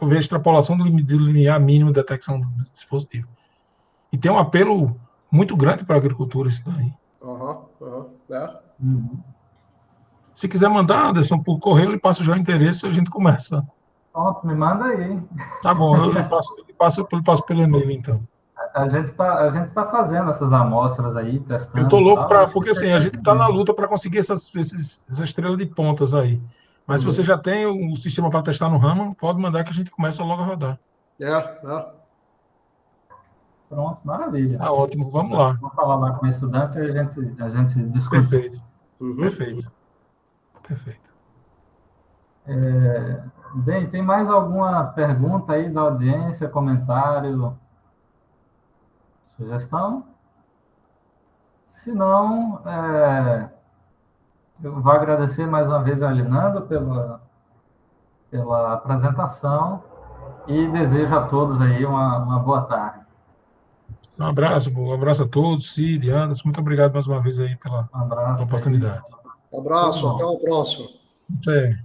ver a extrapolação do limiar mínimo de detecção do dispositivo. E tem um apelo muito grande para a agricultura isso daí. Se quiser mandar, Anderson, por correio, eu lhe passo já o endereço e a gente começa. Pronto, me manda aí. Tá bom, eu lhe passo pelo e-mail, então. A gente tá fazendo essas amostras aí, testando. Eu tô louco porque assim, a gente está na luta para conseguir essa estrela de pontas aí. Mas se você já tem o sistema para testar no Raman, pode mandar que a gente começa logo a rodar. Pronto, maravilha. Tá ótimo, vamos lá. Vamos falar lá com o estudante e a gente discute. Perfeito. Bem, tem mais alguma pergunta aí da audiência, comentário, sugestão? Se não, eu vou agradecer mais uma vez ao Elinando pela apresentação e desejo a todos aí uma boa tarde. Um abraço a todos, Cid, Anderson, muito obrigado mais uma vez aí pela oportunidade. Um abraço, até o próximo. Até.